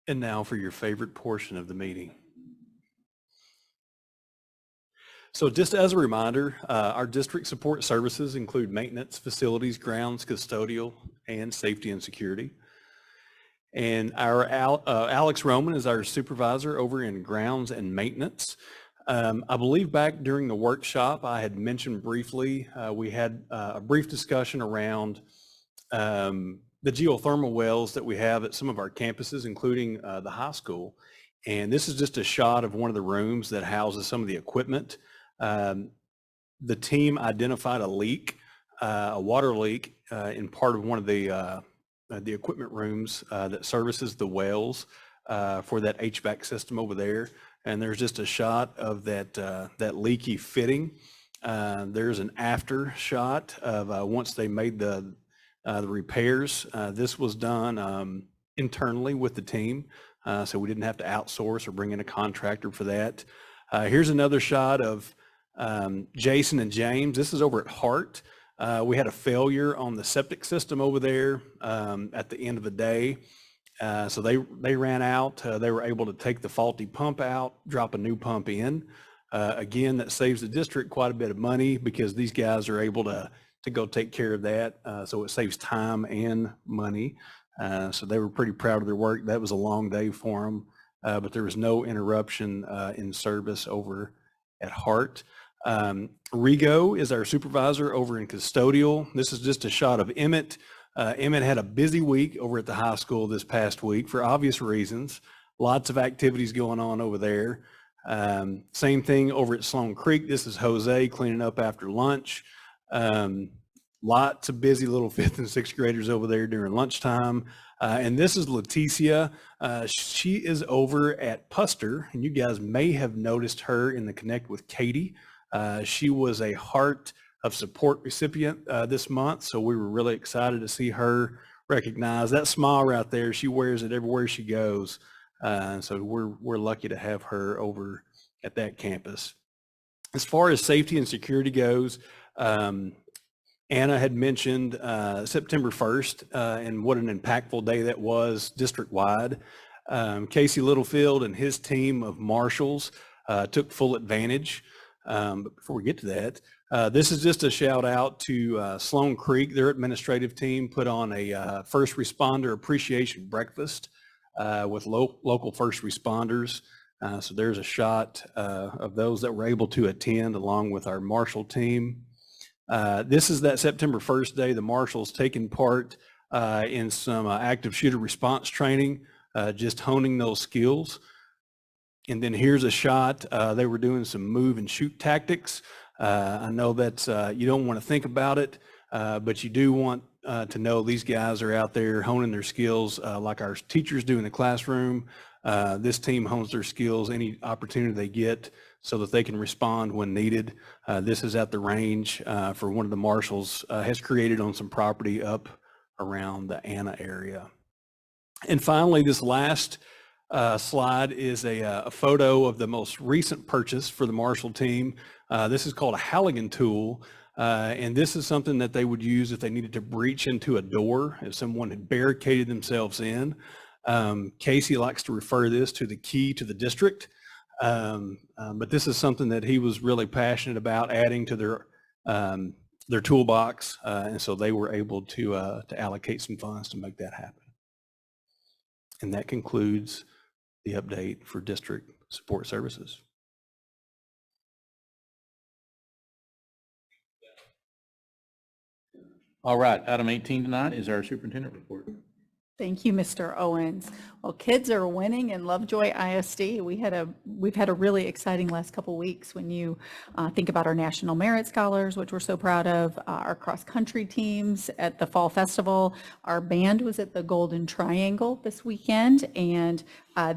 And now for your favorite portion of the meeting. So just as a reminder, our district support services include maintenance, facilities, grounds, custodial, and safety and security. And our Alex Roman is our supervisor over in grounds and maintenance. I believe back during the workshop, I had mentioned briefly, we had a brief discussion around the geothermal wells that we have at some of our campuses, including the high school. And this is just a shot of one of the rooms that houses some of the equipment. The team identified a leak, a water leak in part of one of the equipment rooms that services the wells for that HVAC system over there. And there's just a shot of that leaky fitting. There's an after shot of once they made the repairs. This was done internally with the team, so we didn't have to outsource or bring in a contractor for that. Here's another shot of Jason and James. This is over at Hart. We had a failure on the septic system over there at the end of the day. So they ran out. They were able to take the faulty pump out, drop a new pump in. Again, that saves the district quite a bit of money because these guys are able to go take care of that. So it saves time and money. So they were pretty proud of their work. That was a long day for them, but there was no interruption in service over at Hart. Rigo is our supervisor over in custodial. This is just a shot of Emmett. Emmett had a busy week over at the high school this past week for obvious reasons. Lots of activities going on over there. Same thing over at Sloan Creek. This is Jose cleaning up after lunch. Lots of busy little 5th and 6th graders over there during lunchtime. And this is Leticia. She is over at Puster, and you guys may have noticed her in the Connect with Katie. She was a Heart of Support recipient this month, so we were really excited to see her recognized. That smile right there, she wears it everywhere she goes. So we're lucky to have her over at that campus. As far as safety and security goes, Anna had mentioned September 1st and what an impactful day that was district-wide. Casey Littlefield and his team of marshals took full advantage. But before we get to that, this is just a shout out to Sloan Creek. Their administrative team put on a first responder appreciation breakfast with local first responders. So there's a shot of those that were able to attend along with our marshal team. This is that September 1st day. The marshals taking part in some active shooter response training, just honing those skills. And then here's a shot. They were doing some move and shoot tactics. I know that you don't want to think about it, but you do want to know these guys are out there honing their skills like our teachers do in the classroom. This team hones their skills any opportunity they get so that they can respond when needed. This is at the range for one of the marshals has created on some property up around the Anna area. And finally, this last slide is a photo of the most recent purchase for the Marshall team. This is called a Halligan tool, and this is something that they would use if they needed to breach into a door, if someone had barricaded themselves in. Casey likes to refer this to the key to the district, but this is something that he was really passionate about adding to their toolbox, and so they were able to allocate some funds to make that happen. And that concludes the update for district support services. All right, item 18 tonight is our superintendent report. Thank you, Mr. Owens. Well, kids are winning in Lovejoy ISD. We've had a really exciting last couple weeks when you think about our National Merit Scholars, which we're so proud of, our cross-country teams at the Fall Festival. Our band was at the Golden Triangle this weekend, and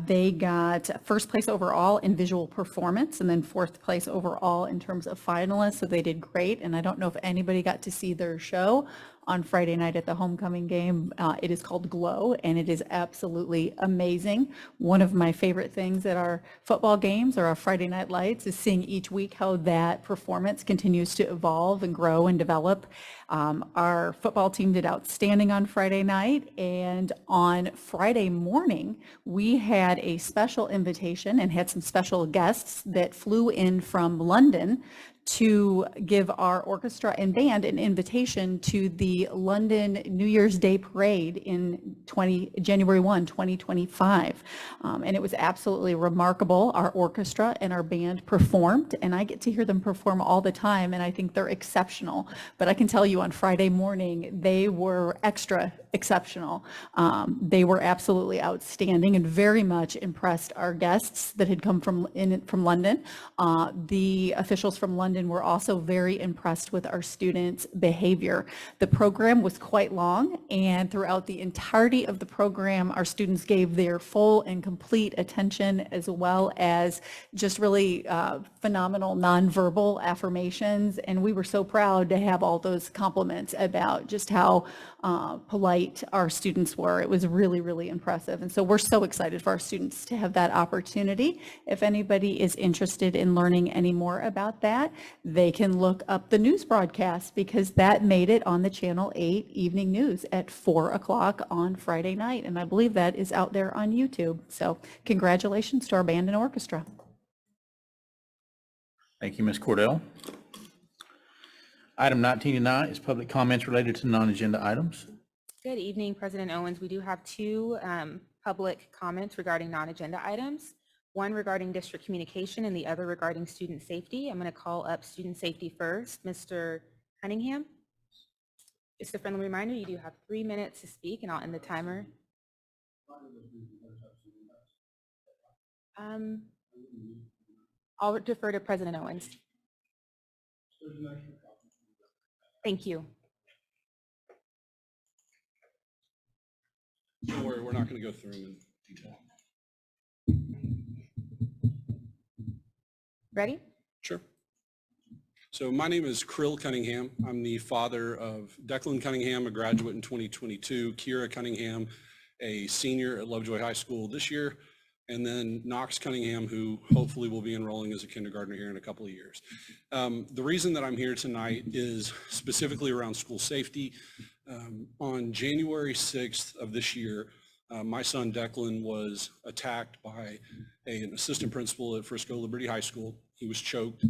they got first place overall in visual performance and then fourth place overall in terms of finalists, so they did great. And I don't know if anybody got to see their show on Friday night at the homecoming game. It is called Glow, and it is absolutely amazing. One of my favorite things at our football games or our Friday night lights is seeing each week how that performance continues to evolve and grow and develop. Our football team did outstanding on Friday night, and on Friday morning, we had a special invitation and had some special guests that flew in from London to give our orchestra and band an invitation to the London New Year's Day Parade in January 1, 2025. And it was absolutely remarkable. Our orchestra and our band performed, and I get to hear them perform all the time, and I think they're exceptional. But I can tell you on Friday morning, they were extra exceptional. They were absolutely outstanding and very much impressed our guests that had come from London. The officials from London were also very impressed with our students' behavior. The program was quite long, and throughout the entirety of the program, our students gave their full and complete attention, as well as just really phenomenal nonverbal affirmations. And we were so proud to have all those compliments about just how polite our students were. It was really, really impressive. And so we're so excited for our students to have that opportunity. If anybody is interested in learning any more about that, they can look up the news broadcast, because that made it on the Channel 8 evening news at 4 o'clock on Friday night. And I believe that is out there on YouTube. So congratulations to our band and orchestra. Thank you, Ms. Cordell. Item 19 is public comments related to non-agenda items. Good evening, President Owens. We do have two public comments regarding non-agenda items. One regarding district communication and the other regarding student safety. I'm going to call up student safety first. Mr. Cunningham. Just a friendly reminder, you do have 3 minutes to speak, and I'll end the timer. I'll defer to President Owens. Thank you. Don't worry, we're not going to go through them in detail. Ready? Sure. So my name is Krill Cunningham. I'm the father of Declan Cunningham, a graduate in 2022, Kira Cunningham, a senior at Lovejoy High School this year, and then Knox Cunningham, who hopefully will be enrolling as a kindergartner here in a couple of years. The reason that I'm here tonight is specifically around school safety. On January 6th of this year, my son Declan was attacked by an assistant principal at Frisco Liberty High School. He was choked.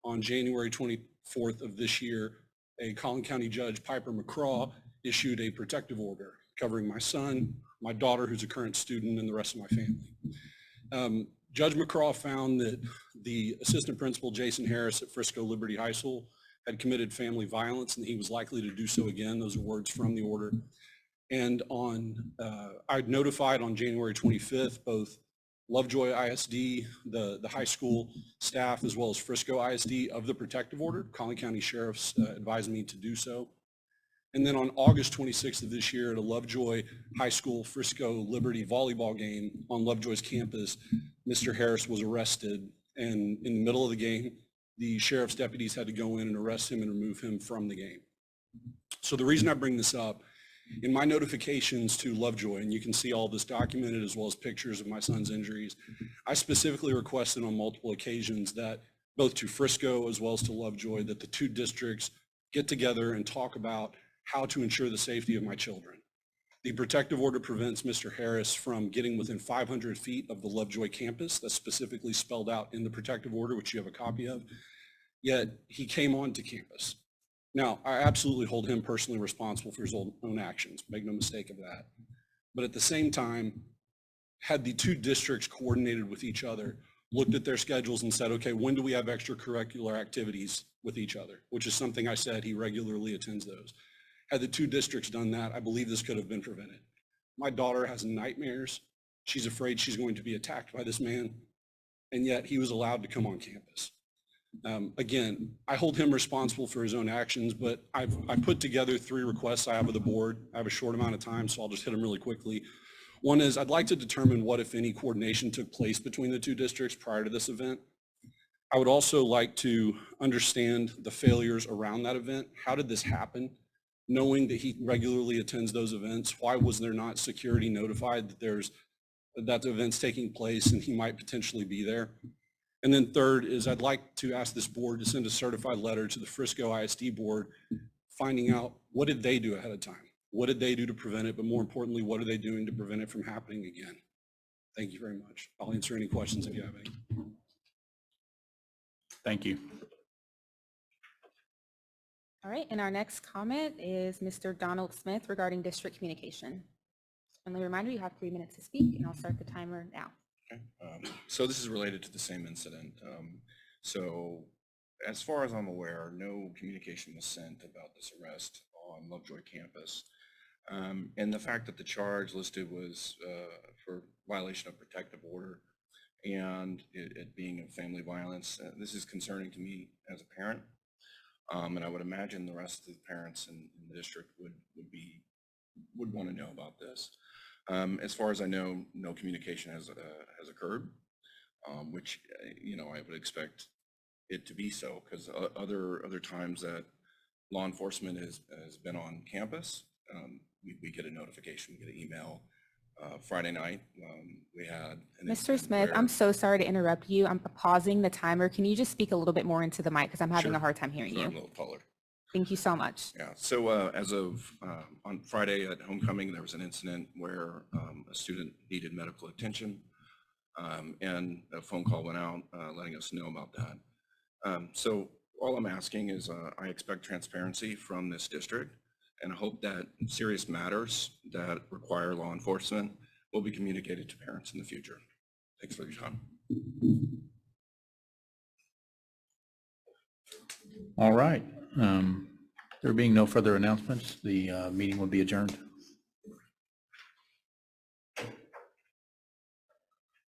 On January 24th of this year, a Collin County Judge, Piper McCraw, issued a protective order covering my son, my daughter, who's a current student, and the rest of my family. Judge McCraw found that the assistant principal, Jason Harris at Frisco Liberty High School, had committed family violence, and he was likely to do so again. Those are words from the order. And I'd notified on January 25th, both Lovejoy ISD, the high school staff, as well as Frisco ISD of the protective order. Collin County Sheriff's advised me to do so. And then on August 26th of this year at a Lovejoy High School Frisco Liberty volleyball game on Lovejoy's campus, Mr. Harris was arrested. And in the middle of the game, the sheriff's deputies had to go in and arrest him and remove him from the game. So the reason I bring this up, in my notifications to Lovejoy, and you can see all this documented as well as pictures of my son's injuries, I specifically requested on multiple occasions that both to Frisco as well as to Lovejoy, that the two districts get together and talk about how to ensure the safety of my children. The protective order prevents Mr. Harris from getting within 500 feet of the Lovejoy campus. That's specifically spelled out in the protective order, which you have a copy of. Yet he came onto campus. Now, I absolutely hold him personally responsible for his own actions. Make no mistake of that. But at the same time, had the two districts coordinated with each other, looked at their schedules and said, okay, when do we have extracurricular activities with each other? Which is something I said, he regularly attends those. Had the two districts done that, I believe this could have been prevented. My daughter has nightmares. She's afraid she's going to be attacked by this man, and yet he was allowed to come on campus. Again, I hold him responsible for his own actions, but I put together 3 requests I have of the board. I have a short amount of time, so I'll just hit them really quickly. One is I'd like to determine what, if any, coordination took place between the two districts prior to this event. I would also like to understand the failures around that event. How did this happen? Knowing that he regularly attends those events, why was there not security notified that the event's taking place and he might potentially be there? And then third is I'd like to ask this board to send a certified letter to the Frisco ISD board, finding out what did they do ahead of time? What did they do to prevent it? But more importantly, what are they doing to prevent it from happening again? Thank you very much. I'll answer any questions if you have any. Thank you. All right, and our next comment is Mr. Donald Smith regarding district communication. Friendly reminder, you have 3 minutes to speak, and I'll start the timer now. Okay. So this is related to the same incident. So as far as I'm aware, no communication was sent about this arrest on Lovejoy campus. And the fact that the charge listed was for violation of protective order and it being of family violence, this is concerning to me as a parent. And I would imagine the rest of the parents in the district would want to know about this. As far as I know, no communication has occurred, which, I would expect it to be so, because other times that law enforcement has been on campus, we get a notification, we get an email. Friday night, we had an Mr. incident Smith, where- I'm so sorry to interrupt you. I'm pausing the timer. Can you just speak a little bit more into the mic because I'm having Sure. a hard time hearing Sorry, I'm a you. little taller. Thank you so much. Yeah, so as of on Friday at homecoming, there was an incident where a student needed medical attention, and a phone call went out letting us know about that. So all I'm asking is I expect transparency from this district and hope that serious matters that require law enforcement will be communicated to parents in the future. Thanks for your time. All right. There being no further announcements, the meeting will be adjourned.